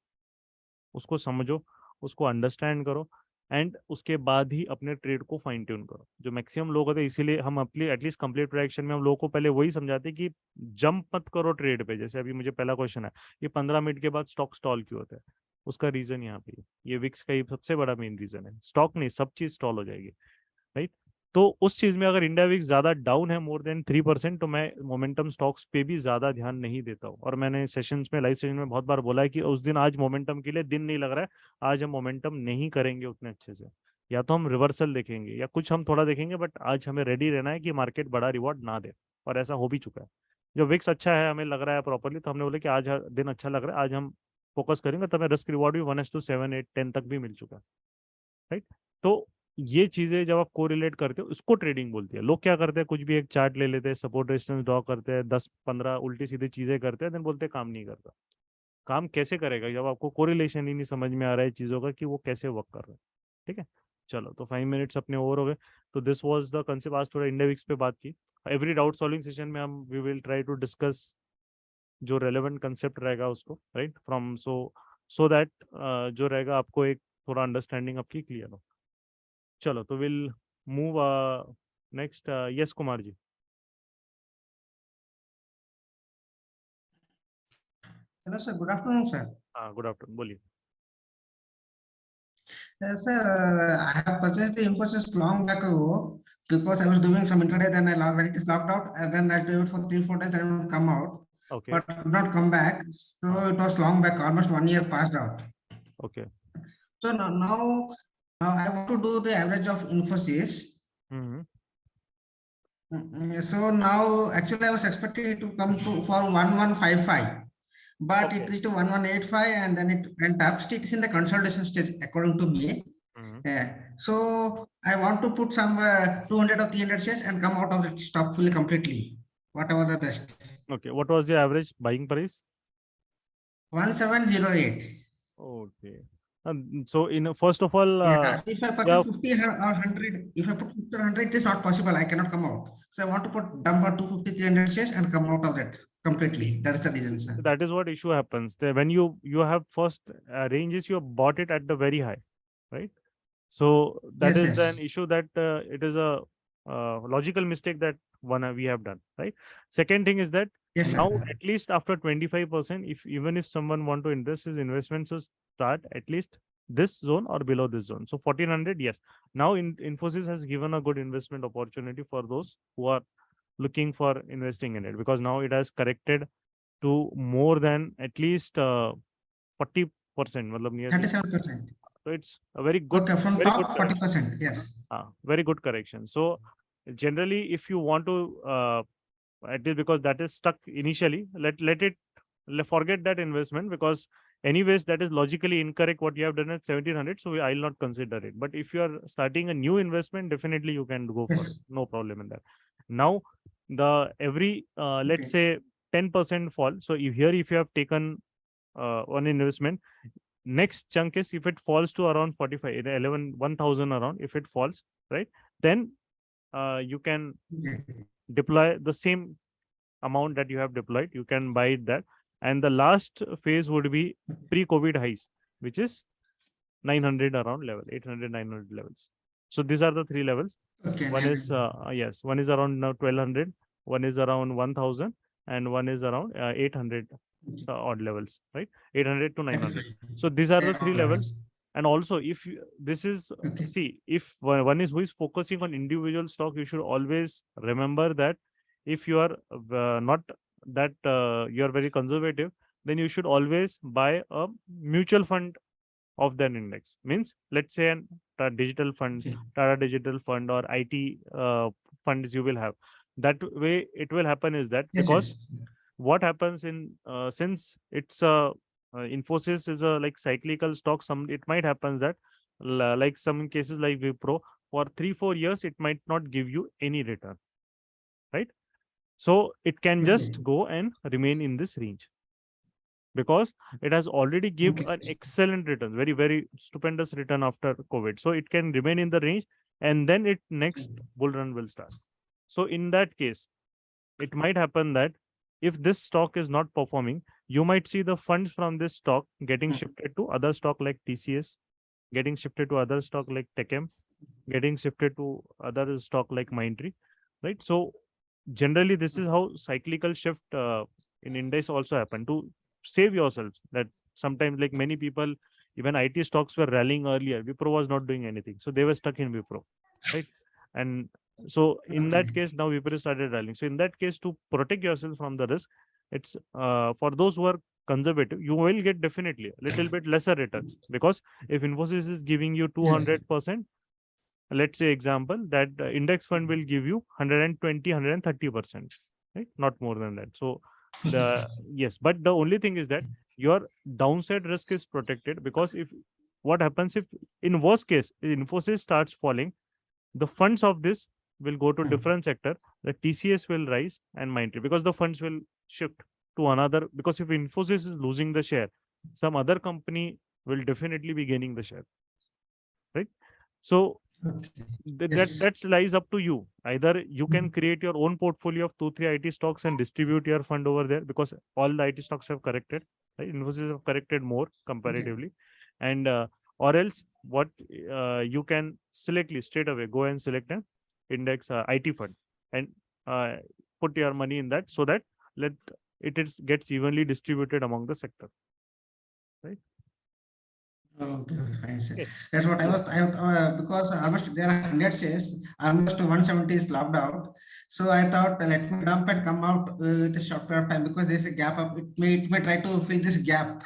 Speaker 1: उसको समझो, उसको अंडरस्टैंड करो, एंड उसके बाद ही अपने ट्रेड को फाइन ट्यून करो। जो मैक्सिमम लोग होते हैं, इसीलिए हम अपनी एटलीस्ट कंप्लीट प्रोडक्शन में हम लोगों को पहले वही समझाते हैं कि जंप मत करो ट्रेड पे। जैसे अभी मुझे पहला क्वेश्चन है, ये 15 मिनट के बाद स्टॉक स्टॉल क्यों होता है? उसका रीजन यहाँ पे ये विक्स का ही सबसे बड़ा मेन रीजन है, स्टॉक नहीं सब चीज स्टॉल हो जाएगी, राइट। तो उस चीज में अगर इंडिया विक्स ज्यादा डाउन है मोर देन 3%, तो मैं मोमेंटम स्टॉक्स पे भी ज्यादा ध्यान नहीं देता हूँ। और मैंने सेशंस में, लाइव सेशन में बहुत बार बोला है कि उस दिन आज मोमेंटम के लिए दिन नहीं लग रहा है, आज हम मोमेंटम नहीं करेंगे उतने अच्छे से, या तो हम रिवर्सल देखेंगे या कुछ हम थोड़ा देखेंगे, बट आज हमें रेडी रहना है कि मार्केट बड़ा रिवॉर्ड ना दे, और ऐसा हो भी चुका है। जब विक्स अच्छा है, हमें लग रहा है प्रॉपरली, तो हमने बोला कि आज दिन अच्छा लग रहा है, आज हम फोकस करेंगे, तो हमें रिस्क रिवॉर्ड भी 1:7 8 10 तक भी मिल चुका है, राइट। तो ये चीजें जब आप कोरिलेट करते हो उसको ट्रेडिंग बोलती है। लोग क्या करते हैं, कुछ भी एक चार्ट ले लेते हैं, सपोर्ट रेजिस्टेंस ड्रॉ करते हैं, 10-15 उल्टी सीधी चीजें करते हैं, देन बोलते हैं काम नहीं करता। काम कैसे करेगा जब आपको कोरिलेशन ही नहीं समझ में आ रहा है चीजों का कि वो कैसे वर्क कर रहा है, ठीक है। चलो, तो 5 मिनट्स अपने ओवर हो गए। तो दिस वाज द कंसेप्ट, आज थोड़ा इंडेक्स पे बात की। एवरी डाउट सॉल्विंग सेशन में हम we will try to discuss जो रेलेवेंट कंसेप्ट रहेगा उसको, राइट, फ्रॉम सो दैट जो रहेगा आपको एक थोड़ा अंडरस्टैंडिंग आपकी क्लियर हो। चलो, तो will move Next, yes, Kumarji.
Speaker 5: Hello, sir. Good afternoon, sir.
Speaker 1: Good afternoon. Boliye.
Speaker 5: Sir, I have purchased the Infosys long back ago because I was doing some intraday, then when it is locked out, and then I do it for 3-4 days, then it will come out,
Speaker 1: Okay.
Speaker 5: but could not come back. So it was long back, almost 1 year passed out.
Speaker 1: Okay.
Speaker 5: So now I want to do the average of Infosys.
Speaker 1: Mm-hmm.
Speaker 5: So now actually I was expecting it to come to for 1155, but
Speaker 1: Okay.
Speaker 5: it reached to 1185 and then it went up. Still, it is in the consolidation stage according to me.
Speaker 1: Mm-hmm.
Speaker 5: Yeah. So I want to put some 200 or 300 shares and come out of the stock fully completely. Whatever the best.
Speaker 1: Okay. What was the average buying price?
Speaker 5: 1708.
Speaker 1: Okay. So first of all,
Speaker 5: Yeah. So if I purchase
Speaker 1: yeah,
Speaker 5: 50 or 100, if I put 50 or 100, it is not possible. I cannot come out. So I want to put dump on 250, 300 shares and come out of that completely. That is the reason, sir.
Speaker 1: so that is what issue happens. When you have first ranges, you have bought it at the very high, right? So that
Speaker 5: Yes,
Speaker 1: is
Speaker 5: yes.
Speaker 1: an issue that it is a logical mistake that we have done, right? Second thing is that
Speaker 5: Yes,
Speaker 1: now
Speaker 5: sir.
Speaker 1: at least after 25%, even if someone want to invest his investments, so start at least this zone or below this zone. So 1400, yes. Now Infosys has given a good investment opportunity for those who are looking for investing in it, because now it has corrected to more than at least 40%, matlab nearly.
Speaker 5: 37%.
Speaker 1: So it's a very good,
Speaker 5: Okay, from
Speaker 1: very good
Speaker 5: top
Speaker 1: correction.
Speaker 5: 40%. Yes.
Speaker 1: Very good correction. So generally, if you want to at least, because that is stuck initially, forget that investment, because anyways that is logically incorrect what you have done at 1700. So I'll not consider it. But if you are starting a new investment, definitely you can go for it.
Speaker 5: Yes.
Speaker 1: No problem in that. Now the every let's say 10% fall. So if you have taken one investment, next chunk is if it falls to around 45, 1000 around, if it falls, right, then you can
Speaker 5: Okay.
Speaker 1: deploy the same amount that you have deployed. You can buy it that. And the last phase would be pre-COVID highs, which is 900 around level, 800, 900 levels. So these are the three levels.
Speaker 5: Okay.
Speaker 1: One is yes, one is around now 1200, one is around 1000, and one is around 800 odd levels, right? 800 to 900. So these are the three levels. And also, if this is
Speaker 5: Okay.
Speaker 1: see, if one is who is focusing on individual stock, you should always remember that if you are not that you are very conservative, then you should always buy a mutual fund of that index. Means, let's say a digital fund,
Speaker 5: Okay.
Speaker 1: Tata Digital Fund, or IT funds you will have. That way, it will happen is that
Speaker 5: Yes,
Speaker 1: because
Speaker 5: yes.
Speaker 1: what happens in since it's a Infosys is a like cyclical stock, it might happen that like some cases like Wipro, for 3-4 years it might not give you any return, right? So it can just
Speaker 5: Okay.
Speaker 1: go and remain in this range, because it has already give
Speaker 5: Okay.
Speaker 1: an excellent return, very, very stupendous return after COVID. So it can remain in the range, and then it next bull run will start. So in that case, it might happen that if this stock is not performing, you might see the funds from this stock getting shifted to other stock like TCS, getting shifted to other stock like Techem, getting shifted to other stock like Mindtree, right? So generally, this is how cyclical shift in index also happen to save yourselves. That sometimes, like many people, even IT stocks were rallying earlier. Wipro was not doing anything, so they were stuck in Wipro, right? And so in that case, now Wipro started rallying. So in that case, to protect yourself from the risk, it's for those who are conservative, you will get definitely a little bit lesser returns, because if Infosys is giving you 200%, let's say example that index fund will give you 120, 130%, right? Not more than that. So the yes, but the only thing is that your downside risk is protected, because if what happens if in worst case Infosys starts falling, the funds of this will go to different sector. The TCS will rise and Mindtree, because the funds will shift to another, because if Infosys is losing the share, some other company will definitely be gaining the share, right? So that lies up to you. Either you can create your own portfolio of 2-3 IT stocks and distribute your fund over there, because all the IT stocks have corrected, right? Infosys have corrected more comparatively. And or else what you can select straight away, go and select and index IT fund and put your money in that so that gets evenly distributed among the sector.
Speaker 5: Okay, fine, sir.
Speaker 1: Okay.
Speaker 5: That's what because almost there are 100 shares, almost 170 is locked out. So I thought let me dump and come out with a short period of time because there's a gap of it may try to fill this gap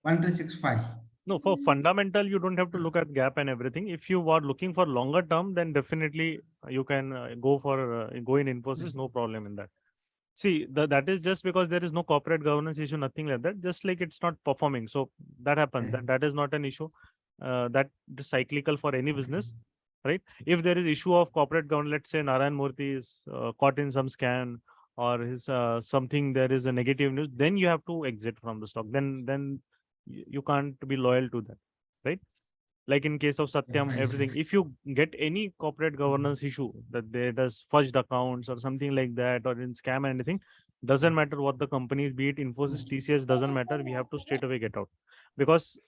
Speaker 5: 1365.
Speaker 1: No, for fundamental, you don't have to look at gap and everything. If you are looking for longer term, then definitely you can go in Infosys, no problem in that. See, that is just because there is no corporate governance issue, nothing like that. Just like it's not performing, so that happens. That is not an issue. That is cyclical for any business, right? If there is issue of corporate governance, let's say Narayan Murthy is caught in some scam or his something, there is a negative news, then you have to exit from the stock. Then you can't be loyal to that, right? Like in case of Satyam,
Speaker 5: I see.
Speaker 1: everything. If you get any corporate governance issue that there does fudged accounts or something like that, or in scam and anything, doesn't matter what the companies, be it Infosys, TCS, doesn't matter. We have to straight away get out because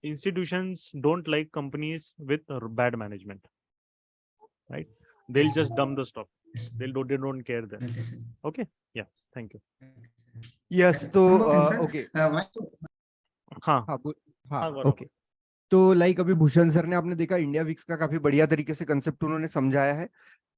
Speaker 1: institutions don't like companies with bad management, right? They'll just dump the stock.
Speaker 5: Yes.
Speaker 1: They don't care then.
Speaker 5: Okay, sir.
Speaker 1: Okay. Yeah. Thank you.
Speaker 6: Yes तो
Speaker 5: One more thing, sir.
Speaker 6: Okay
Speaker 1: हाँ.
Speaker 6: हाँ
Speaker 1: हाँ, गौरव.
Speaker 6: ओके तो लाइक अभी भूषण सर ने आपने देखा इंडिया वीक्स का काफी बढ़िया तरीके से कंसेप्ट उन्होंने समझाया है।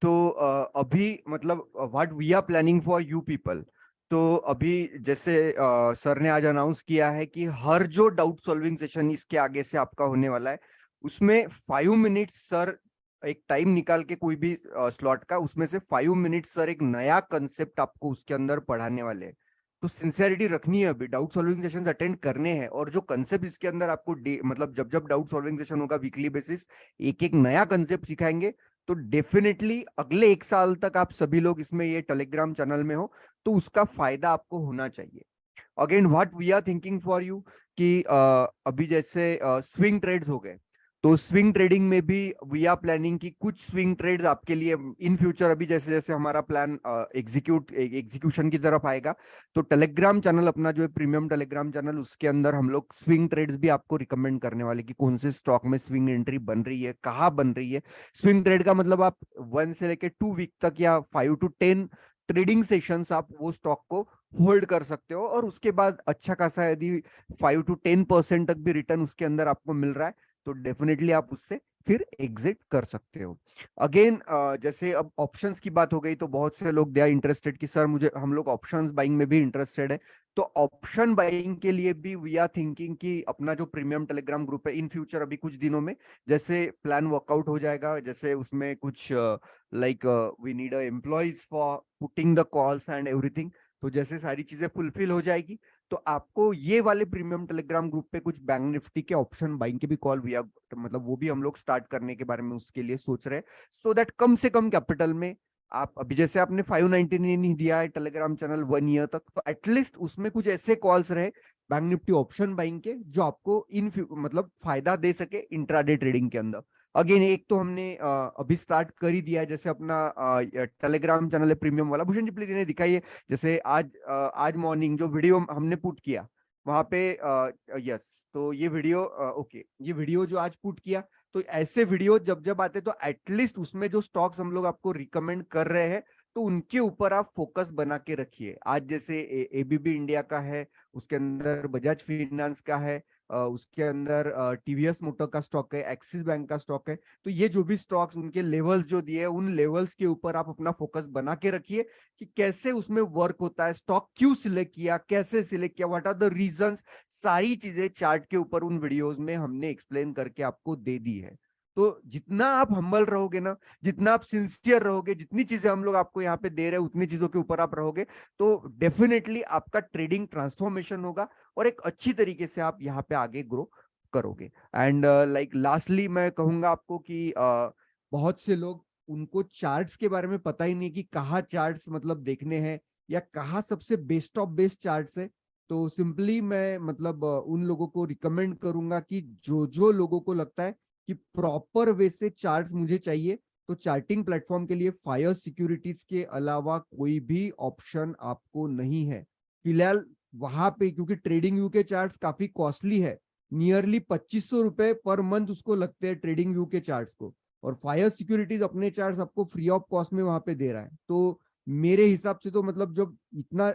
Speaker 6: तो अभी मतलब what we are planning for you people, तो अभी जैसे सर ने आज अनाउंस किया है कि हर जो डाउट सॉल्विंग सेशन इसके आगे से आपका होने वाला है उसमें 5 मिनट्स सर एक टाइम निकाल के कोई भी स्लॉट का, उसमें से 5 मिनट्स सर एक नया कंसेप्ट आपको उसके अंदर पढ़ाने वाले हैं। तो सिंसियरिटी रखनी है, अभी डाउट सॉल्विंग सेशंस अटेंड करने हैं और जो कंसेप्ट इसके अंदर आपको मतलब जब डाउट सॉल्विंग सेशन होगा वीकली बेसिस एक नया कंसेप्ट सिखाएंगे। तो डेफिनेटली अगले 1 साल तक आप सभी लोग इसमें ये टेलीग्राम चैनल में हो तो उसका फायदा आपको होना चाहिए। Again what we are thinking for you कि अभी जैसे स्विंग ट्रेड्स हो गए, तो स्विंग ट्रेडिंग में भी वी आर प्लानिंग कि कुछ स्विंग ट्रेड्स आपके लिए इन फ्यूचर अभी जैसे जैसे हमारा प्लान एग्जीक्यूशन की तरफ आएगा तो टेलीग्राम चैनल अपना जो है प्रीमियम टेलीग्राम चैनल, उसके अंदर हम लोग स्विंग ट्रेड्स भी आपको रिकमेंड करने वाले कि कौन से स्टॉक में स्विंग एंट्री बन रही है, कहाँ बन रही है। स्विंग ट्रेड का मतलब आप 1 से लेके 2 वीक तक या 5 to 10 ट्रेडिंग सेशंस आप वो स्टॉक को होल्ड कर सकते हो और उसके बाद अच्छा खासा यदि 5 to 10% तक भी रिटर्न उसके अंदर आपको मिल रहा है तो डेफिनेटली आप उससे फिर एग्जिट कर सकते हो। अगेन जैसे अब ऑप्शंस की बात हो गई तो बहुत से लोग दे आर इंटरेस्टेड कि सर हम लोग ऑप्शंस बाइंग में भी इंटरेस्टेड है। तो ऑप्शन बाइंग के लिए भी वी आर थिंकिंग कि अपना जो प्रीमियम टेलीग्राम ग्रुप है इन फ्यूचर अभी कुछ दिनों में जैसे प्लान वर्कआउट हो जाएगा, जैसे उसमें कुछ like we need employees for putting the calls and everything, तो जैसे सारी चीजें फुलफिल हो जाएगी तो आपको ये वाले प्रीमियम टेलीग्राम ग्रुप पे कुछ बैंक निफ्टी के ऑप्शन बाइंग के भी कॉल मतलब वो भी हम लोग स्टार्ट करने के बारे में उसके लिए सोच रहे हैं सो दैट कम से कम कैपिटल में आप अभी जैसे आपने 599 नहीं दिया है टेलीग्राम चैनल 1 ईयर तक तो एटलीस्ट उसमें कुछ ऐसे कॉल्स रहे बैंक निफ्टी ऑप्शन बाइंग के जो आपको मतलब फायदा दे सके इंट्राडे ट्रेडिंग के अंदर। अगेन एक तो हमने अभी स्टार्ट कर ही दिया है जैसे अपना टेलीग्राम चैनल है प्रीमियम वाला। भूषण जी प्लीज इन्हें दिखाइए, जैसे आज मॉर्निंग जो वीडियो हमने पुट किया वहां पे यस, तो ये वीडियो ओके, ये वीडियो जो आज पुट किया तो ऐसे वीडियो जब जब आते तो एटलीस्ट उसमें जो स्टॉक्स हम लोग आपको रिकमेंड कर रहे हैं तो उनके ऊपर आप फोकस बना के रखिए। आज जैसे एबीबी इंडिया का है, उसके अंदर बजाज फाइनेंस का है, उसके अंदर टीवीएस मोटर का स्टॉक है, एक्सिस बैंक का स्टॉक है। तो ये जो भी स्टॉक्स उनके लेवल्स जो दिए उन लेवल्स के ऊपर आप अपना फोकस बना के रखिए कि कैसे उसमें वर्क होता है, स्टॉक क्यों सिलेक्ट किया, कैसे सिलेक्ट किया, व्हाट आर द रीजंस, सारी चीजें चार्ट के ऊपर उन वीडियोस में हमने एक्सप्लेन करके आपको दे दी है। तो जितना आप हम्बल रहोगे ना, जितना आप सिंसियर रहोगे, जितनी चीजें हम लोग आपको यहाँ पे दे रहे हैं उतनी चीजों के ऊपर आप रहोगे तो डेफिनेटली आपका ट्रेडिंग ट्रांसफॉर्मेशन होगा और एक अच्छी तरीके से आप यहाँ पे आगे ग्रो करोगे। एंड लाइक लास्टली मैं कहूंगा आपको कि बहुत से लोग उनको चार्ट्स के बारे में पता ही नहीं कि कहाँ चार्ट्स मतलब देखने हैं या कहाँ सबसे बेस्ट ऑफ बेस्ट चार्ट्स है। तो सिंपली मैं मतलब उन लोगों को रिकमेंड करूंगा कि जो लोगों को लगता है कि प्रॉपर वे से चार्ट्स मुझे चाहिए तो चार्टिंग प्लेटफॉर्म के लिए फायर सिक्योरिटीज के अलावा कोई भी ऑप्शन आपको नहीं है फिलहाल वहां पे, क्योंकि ट्रेडिंग व्यू के चार्ट्स काफी कॉस्टली है, नियरली 2500 रुपए पर मंथ उसको लगते हैं ट्रेडिंग व्यू के चार्ट्स को। और फायर सिक्योरिटीज अपने चार्ट्स आपको फ्री ऑफ कॉस्ट में वहां पे दे रहा है। तो मेरे हिसाब से तो मतलब जब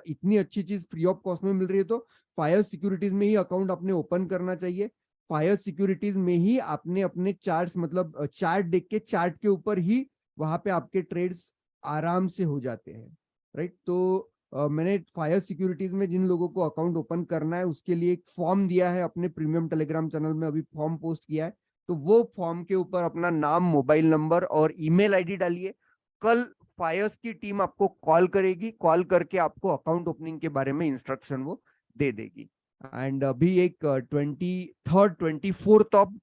Speaker 6: इतनी अच्छी चीज फ्री ऑफ कॉस्ट में मिल रही है तो फायर सिक्योरिटीज में ही अकाउंट आपने ओपन करना चाहिए। फायर सिक्योरिटीज में ही आपने अपने चार्ट्स मतलब चार्ट देख के चार्ट के ऊपर ही वहां पे आपके ट्रेड्स आराम से हो जाते हैं, राइट। तो मैंने फायर सिक्योरिटीज में जिन लोगों को अकाउंट ओपन करना है उसके लिए एक फॉर्म दिया है अपने प्रीमियम टेलीग्राम चैनल में, अभी फॉर्म पोस्ट किया है। तो वो फॉर्म के ऊपर अपना नाम, मोबाइल नंबर और ईमेल आईडी डालिए। कल फायर्स की टीम आपको कॉल करेगी, कॉल करके आपको अकाउंट ओपनिंग के बारे में इंस्ट्रक्शन वो दे देगी। एंड अभी एक 23rd 24th ऑफ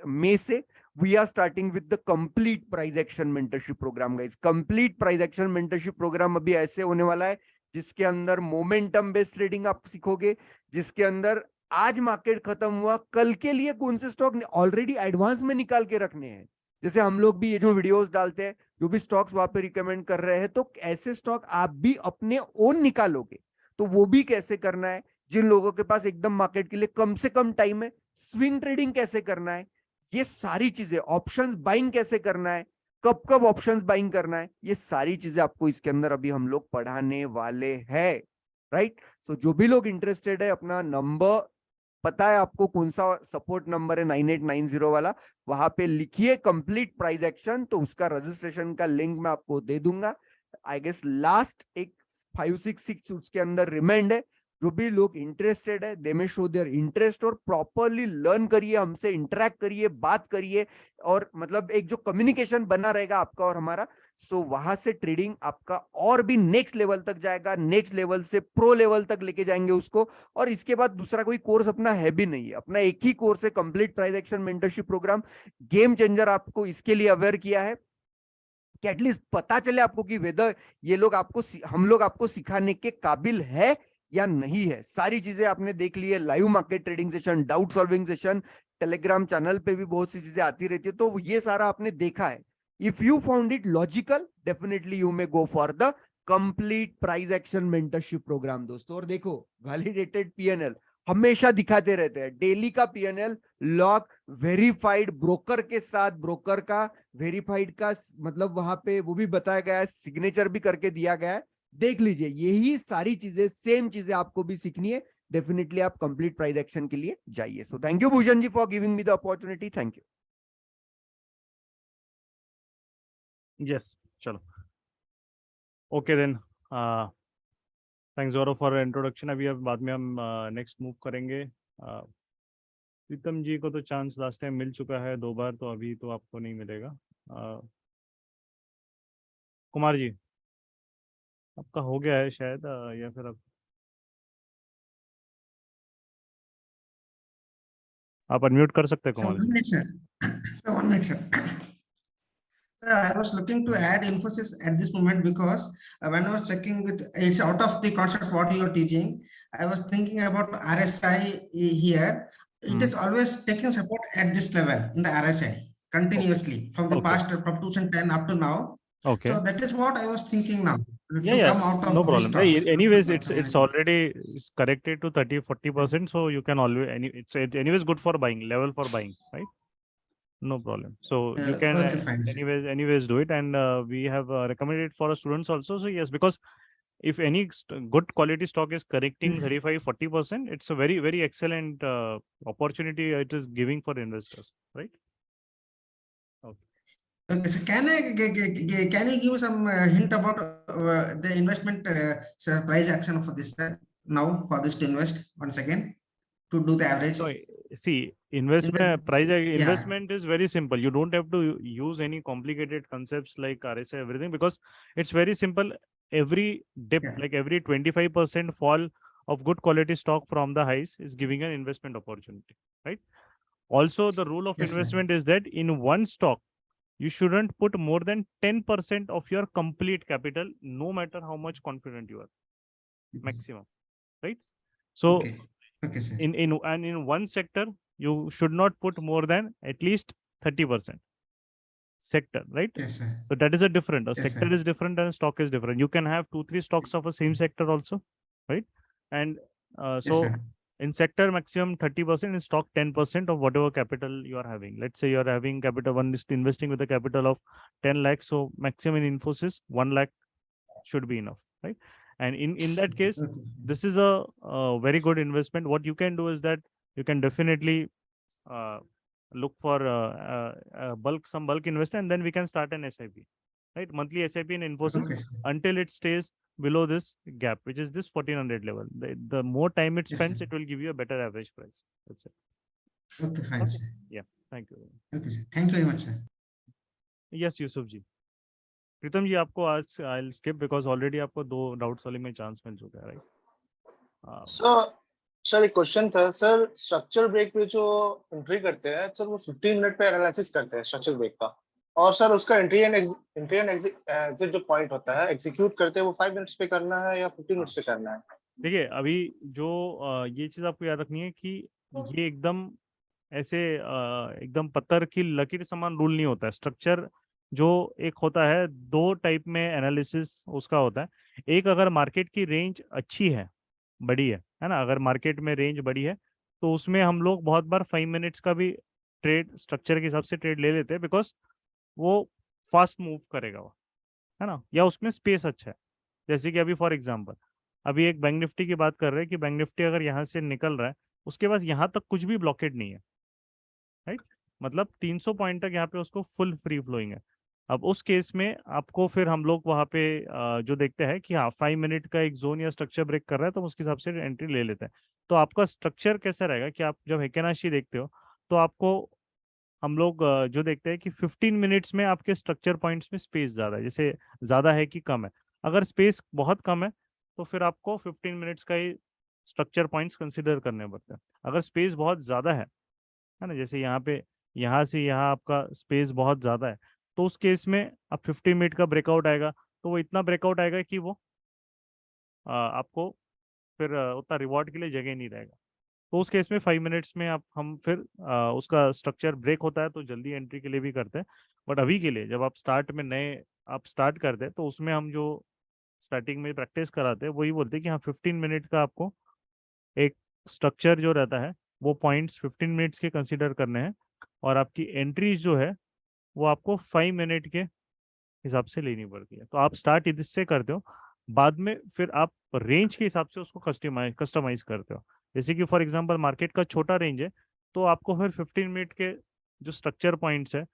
Speaker 6: मई से we are starting with the complete price action mentorship program guys. Complete price action mentorship program अभी ऐसे होने वाला है जिसके अंदर मोमेंटम बेस्ड ट्रेडिंग आप सीखोगे, जिसके अंदर आज मार्केट खत्म हुआ, कल के लिए कौन से स्टॉक ऑलरेडी एडवांस में निकाल के रखने हैं। जैसे हम लोग भी ये जो वीडियोस डालते हैं, जो भी स्टॉक्स वहां पे रिकमेंड कर रहे हैं, तो ऐसे स्टॉक आप भी अपने ओन निकालोगे। तो वो भी कैसे करना है, जिन लोगों के पास एकदम मार्केट के लिए कम से कम टाइम है, स्विंग ट्रेडिंग कैसे करना है, ये सारी चीजें, ऑप्शंस बाइंग कैसे करना है, कब कब ऑप्शंस बाइंग करना है, ये सारी चीजें आपको इसके अंदर अभी हम लोग पढ़ाने वाले हैं, राइट। सो जो भी लोग इंटरेस्टेड है, अपना नंबर पता है आपको कौन सा सपोर्ट नंबर है 9890 वाला, वहां पे लिखिए कंप्लीट प्राइस एक्शन, तो उसका रजिस्ट्रेशन का लिंक मैं आपको दे दूंगा। आई गेस लास्ट एक 566 उसके अंदर रिमाइंड है। जो भी लोग इंटरेस्टेड है, दे में शो देयर इंटरेस्ट और प्रॉपरली लर्न करिए, हमसे इंटरेक्ट करिए, बात करिए, और मतलब एक जो कम्युनिकेशन बना रहेगा आपका और हमारा, सो वहां से ट्रेडिंग आपका और भी नेक्स्ट लेवल तक जाएगा, नेक्स्ट लेवल से प्रो लेवल तक लेके जाएंगे उसको। और इसके बाद दूसरा कोई कोर्स अपना है भी नहीं है, अपना एक ही कोर्स है, complete price action mentorship program. Game changer आपको इसके लिए अवेयर किया है कि एटलीस्ट पता चले आपको कि वेदर ये लोग आपको, हम लोग आपको सिखाने के काबिल है या नहीं है। सारी चीजें आपने देख ली है, live market trading session, doubt solving session, Telegram channel पे भी बहुत सी चीजें आती रहती है, तो ये सारा आपने देखा है। If you found it logical, definitely you may go for the complete price action mentorship program दोस्तों। और देखो, वैलिडेटेड पीएनएल हमेशा दिखाते रहते हैं, डेली का पीएनएल लॉक वेरीफाइड ब्रोकर के साथ, ब्रोकर का वेरीफाइड का मतलब वहां पे वो भी बताया गया है, सिग्नेचर भी करके दिया गया है। देख लीजिए, यही सारी चीजें, सेम चीजें आपको भी सीखनी है। डेफिनेटली आप कंप्लीट प्राइस एक्शन के लिए जाइए। So thank you Bhushan ji for giving me the opportunity, thank you.
Speaker 1: Yes, चलो, okay then, thanks Gaurav for introduction. अभी अब बाद में हम नेक्स्ट मूव करेंगे। प्रीतम जी को तो चांस लास्ट टाइम मिल चुका है 2 बार, तो अभी तो आपको नहीं मिलेगा। कुमार जी, आपका हो गया है शायद, या फिर आप अनम्यूट कर सकते हैं
Speaker 5: So
Speaker 1: Kumar
Speaker 5: 1
Speaker 1: ji.
Speaker 5: minute, sir. So 1 minute, sir. Sir, I was looking to add Infosys at this moment because when I was checking with, it's out of the concept what you are teaching. I was thinking about RSI here. It is always taking support at this level in the RSI continuously from the
Speaker 1: Okay.
Speaker 5: past, from 2010 up to now.
Speaker 1: Okay.
Speaker 5: So that is what I was thinking now.
Speaker 1: Yeah,
Speaker 5: to
Speaker 1: yeah,
Speaker 5: come out of
Speaker 1: no
Speaker 5: this
Speaker 1: problem.
Speaker 5: stuff.
Speaker 1: Anyways, it's already corrected to 30-40%, so you can always, it's anyways good for buying, level for buying, right? No problem. So you can
Speaker 5: Okay, fine, sir.
Speaker 1: anyways do it, and we have recommended for our students also. So yes, because if any good quality stock is correcting 35-40%, it's a very, very excellent opportunity it is giving for investors, right?
Speaker 5: Okay, so can you give some hint about the investment price action for this now for this to invest once again to do the average?
Speaker 1: So see, investment price
Speaker 5: yeah.
Speaker 1: investment is very simple. You don't have to use any complicated concepts like RSI, everything, because it's very simple. Every dip,
Speaker 5: Yeah.
Speaker 1: like every 25% fall of good quality stock from the highs is giving an investment opportunity, right? Also, the rule of
Speaker 5: Yes, sir.
Speaker 1: investment is that in one stock, you shouldn't put more than 10% of your complete capital, no matter how much confident you are, maximum, right? So
Speaker 5: Okay. Okay, sir.
Speaker 1: in one sector, you should not put more than at least 30% sector, right?
Speaker 5: Yes, sir.
Speaker 1: So that is a different. A
Speaker 5: Yes,
Speaker 1: sector
Speaker 5: sir.
Speaker 1: is different and stock is different. You can have 2-3 stocks of a same sector also, right? And
Speaker 5: Yes,
Speaker 1: so
Speaker 5: sir.
Speaker 1: in sector maximum 30%, in stock 10% of whatever capital you are having. Let's say you are having capital, one is investing with a capital of 10 lakhs, so maximum in Infosys 1 lakh should be enough, right? And in that case,
Speaker 5: Okay.
Speaker 1: this is a very good investment. What you can do is that you can definitely look for some bulk investor, and then we can start an SIP, right? Monthly SIP in Infosys
Speaker 5: Okay, sir.
Speaker 1: until it stays below this gap, which is this 1400 level. The more time it
Speaker 5: Yes,
Speaker 1: spends,
Speaker 5: sir.
Speaker 1: it will give you a better average price. That's it.
Speaker 5: Okay, fine,
Speaker 1: Okay.
Speaker 5: sir.
Speaker 1: Yeah. Thank you.
Speaker 5: Okay, sir. Thank you very much, sir.
Speaker 1: Yes, Yusuf जी. प्रीतम जी, आपको आज I'll skip because already आपको 2 डाउट सॉल्विंग में चांस मिल चुका है, राइट?
Speaker 7: सर एक क्वेश्चन था सर, स्ट्रक्चर ब्रेक पे जो एंट्री करते हैं सर, वो 15 मिनट पे एनालिसिस करते हैं स्ट्रक्चर ब्रेक का, और सर उसका एंट्री एंड एग्जिट जो पॉइंट होता है एग्जीक्यूट करते हैं वो 5 मिनट्स पे करना है या 15 मिनट्स पे करना है?
Speaker 1: देखिए, अभी जो ये चीज आपको याद रखनी है कि ये एकदम ऐसे एकदम पत्थर की लकीर समान रूल नहीं होता है. स्ट्रक्चर जो एक होता है, 2 टाइप में एनालिसिस उसका होता है. एक, अगर मार्केट की रेंज अच्छी है, बड़ी है ना, अगर मार्केट में रेंज बड़ी है तो उसमें हम लोग बहुत बार 5 मिनट्स का भी ट्रेड स्ट्रक्चर के हिसाब से ट्रेड ले लेते हैं, बिकॉज वो फास्ट मूव करेगा वो, है ना, या उसमें स्पेस अच्छा है. जैसे कि अभी फॉर एग्जांपल अभी एक बैंक निफ्टी की बात कर रहे हैं कि बैंक निफ्टी अगर यहाँ से निकल रहा है, उसके पास यहाँ तक कुछ भी ब्लॉकेड नहीं है, राइट? मतलब 300 पॉइंट तक यहाँ पे उसको फुल फ्री फ्लोइंग है. अब उस केस में आपको फिर हम लोग वहाँ पे जो देखते हैं कि हाँ 5 मिनट का एक जोन या स्ट्रक्चर ब्रेक कर रहा है, तो उसके हिसाब से एंट्री ले लेते हैं. तो आपका स्ट्रक्चर कैसा रहेगा कि आप जब हेकेनाशी देखते हो तो आपको हम लोग जो देखते हैं कि 15 मिनट्स में आपके स्ट्रक्चर पॉइंट्स में स्पेस ज़्यादा है, जैसे ज़्यादा है कि कम है. अगर स्पेस बहुत कम है तो फिर आपको 15 मिनट्स का ही स्ट्रक्चर पॉइंट्स कंसिडर करने पड़ते हैं. अगर स्पेस बहुत ज़्यादा है ना, जैसे यहाँ पे यहाँ से यहाँ आपका स्पेस बहुत ज़्यादा है, तो उस केस में अब 50 मिनट का ब्रेकआउट आएगा, तो वो इतना ब्रेकआउट आएगा कि वो आपको फिर उतना रिवॉर्ड के लिए जगह नहीं रहेगा. तो उस केस में 5 मिनट्स में आप हम फिर उसका स्ट्रक्चर ब्रेक होता है तो जल्दी एंट्री के लिए भी करते हैं. बट अभी के लिए जब आप स्टार्ट में नए आप स्टार्ट करते हैं, तो उसमें हम जो स्टार्टिंग में प्रैक्टिस कराते हैं वही बोलते हैं कि हाँ 15 मिनट का आपको एक स्ट्रक्चर जो रहता है वो पॉइंट्स 15 मिनट्स के कंसिडर करने हैं, और आपकी एंट्रीज जो है वो आपको 5 मिनट के हिसाब से लेनी पड़ती है. तो आप स्टार्ट इससे करते हो, बाद में फिर आप रेंज के हिसाब से उसको कस्टमाइज करते हो. जैसे कि फॉर एग्जांपल मार्केट का छोटा रेंज है, तो आपको फिर 15 मिनट के जो स्ट्रक्चर पॉइंट्स है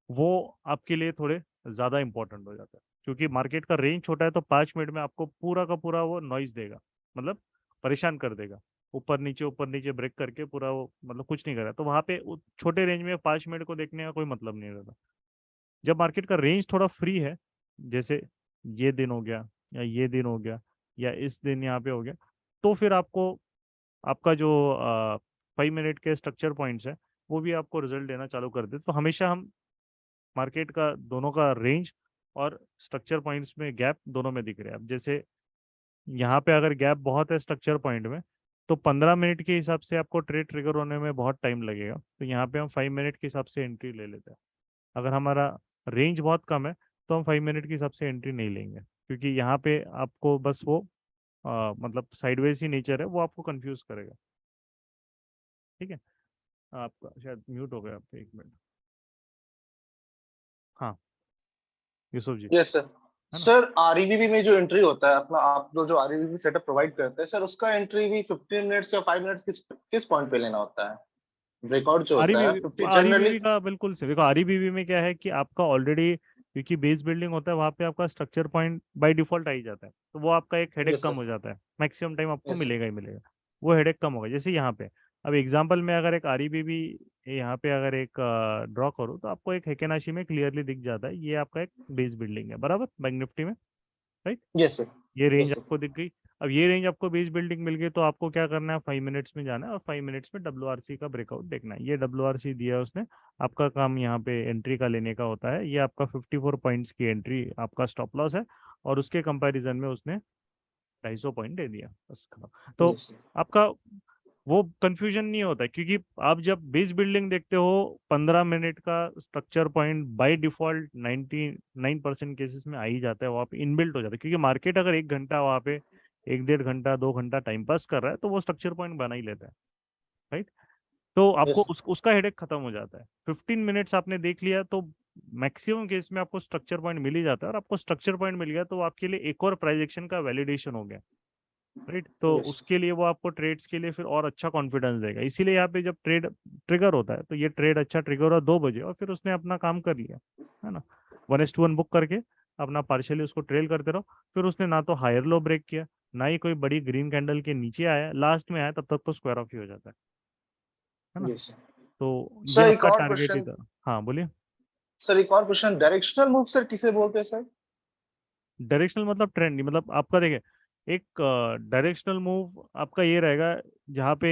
Speaker 1: वो आपके लिए थोड़े ज़्यादा इंपॉर्टेंट हो जाता है, क्योंकि मार्केट का रेंज छोटा है. तो 5 मिनट में आपको पूरा का पूरा वो नॉइज देगा, मतलब परेशान कर देगा, ऊपर नीचे ब्रेक करके पूरा वो मतलब कुछ नहीं करा. तो वहाँ पे छोटे रेंज में 5 मिनट को देखने का कोई मतलब नहीं रहता. जब मार्केट का रेंज थोड़ा फ्री है, जैसे ये दिन हो गया या ये दिन हो गया या इस दिन यहाँ पे हो गया, तो फिर आपको आपका जो 5 मिनट के स्ट्रक्चर पॉइंट्स है वो भी आपको रिजल्ट देना चालू कर दे. तो हमेशा हम मार्केट का दोनों का रेंज और स्ट्रक्चर पॉइंट्स में गैप दोनों में दिख रहे हैं. अब जैसे यहाँ पे अगर गैप बहुत है स्ट्रक्चर पॉइंट में, तो 15 मिनट के हिसाब से आपको ट्रेड ट्रिगर होने में बहुत टाइम लगेगा. तो यहाँ पे हम 5 मिनट के हिसाब से एंट्री ले लेते हैं. अगर हमारा रेंज बहुत कम है तो हम 5 मिनट के हिसाब से एंट्री नहीं लेंगे, क्योंकि यहाँ पे आपको बस वो मतलब साइडवेज ही नेचर है, वो आपको कंफ्यूज करेगा. ठीक है, आपका शायद म्यूट हो गया, आप 1 मिनट. हाँ यूसुफ जी.
Speaker 7: Yes sir.
Speaker 1: ना?
Speaker 7: सर आरईबीबी में जो एंट्री होता है अपना, आप लोग जो आरईबीबी सेटअप प्रोवाइड करते हैं सर, उसका एंट्री भी 15 मिनट्स या 5 मिनट्स किस पॉइंट पे लेना होता है? ब्रेकआउट जो होता है 50 जनरली.
Speaker 1: आरईबीबी का बिल्कुल से देखो, आरईबीबी में क्या है कि आपका ऑलरेडी, क्योंकि बेस बिल्डिंग होता है वहाँ पे आपका स्ट्रक्चर पॉइंट बाय डिफॉल्ट आ ही जाता है, तो वो आपका एक हेडेक
Speaker 7: यस
Speaker 1: कम
Speaker 7: सर.
Speaker 1: हो जाता है. मैक्सिमम टाइम आपको
Speaker 7: यस सर.
Speaker 1: मिलेगा ही मिलेगा, वो हेडेक कम होगा. जैसे यहाँ पे अब एग्जांपल में अगर एक आरईबीबी यहाँ पे अगर एक ड्रॉ करो, तो आपको एक हेकेनाशी में क्लियरली दिख जाता है ये आपका एक बेस बिल्डिंग है, बराबर, बैंक निफ्टी में, राइट?
Speaker 7: Yes sir.
Speaker 1: ये रेंज
Speaker 7: यस सर.
Speaker 1: आपको दिख गई. अब ये रेंज आपको बेस बिल्डिंग मिल गई, तो आपको क्या करना है, 5 मिनट्स में जाना है और 5 मिनट्स में WRC का ब्रेकआउट देखना है. ये WRC दिया है उसने, आपका काम यहाँ पे एंट्री का लेने का होता है. ये आपका 54 पॉइंट्स की एंट्री आपका स्टॉप लॉस है, और उसके कंपैरिजन में उसने 250 पॉइंट दे दिया, बस खत्म. तो
Speaker 7: यस सर.
Speaker 1: आपका वो कंफ्यूजन नहीं होता है, क्योंकि आप जब बेस बिल्डिंग देखते हो 15 मिनट का structure point by default 99% cases में आ ही जाता है, वहाँ पे इनबिल्ट हो जाता है. क्योंकि मार्केट अगर 1 घंटा वहाँ पे 1 डेढ़ घंटा 2 घंटा टाइम पास कर रहा है तो वो स्ट्रक्चर पॉइंट बना ही लेता है, राइट। तो आपको
Speaker 7: Yes.
Speaker 1: उसका हेडेक खत्म हो जाता है। 15 मिनट्स आपने देख लिया तो मैक्सिमम केस में आपको स्ट्रक्चर पॉइंट मिल ही जाता है, और आपको स्ट्रक्चर पॉइंट मिल गया तो आपके लिए एक और प्राइस एक्शन का वैलिडेशन हो गया, राइट। तो
Speaker 7: Yes.
Speaker 1: उसके लिए वो आपको ट्रेड्स के लिए फिर और अच्छा कॉन्फिडेंस देगा। इसीलिए यहाँ पे जब ट्रेड ट्रिगर होता है तो ये ट्रेड अच्छा ट्रिगर हुआ 2 बजे और फिर उसने अपना काम कर लिया, है ना। 1:1 बुक करके अपना पार्शियली उसको ट्रेल करते रहो। फिर उसने ना तो हायर लो ब्रेक किया, ना ही कोई बड़ी ग्रीन कैंडल के नीचे आया, लास्ट में आया तब तक तो स्क्वायर ऑफ ही हो जाता है ना।
Speaker 7: Yes.
Speaker 1: तो ये
Speaker 7: सर एक
Speaker 1: आपका
Speaker 7: और
Speaker 1: टारगेट ही
Speaker 7: क्वेश्चन,
Speaker 1: था। हाँ बोलिए।
Speaker 7: सर एक और क्वेश्चन, डायरेक्शनल मूव सर किसे बोलते हैं सर?
Speaker 1: डायरेक्शनल मतलब ट्रेंड नहीं, मतलब आपका देखिए एक डायरेक्शनल मूव आपका ये रहेगा जहाँ पे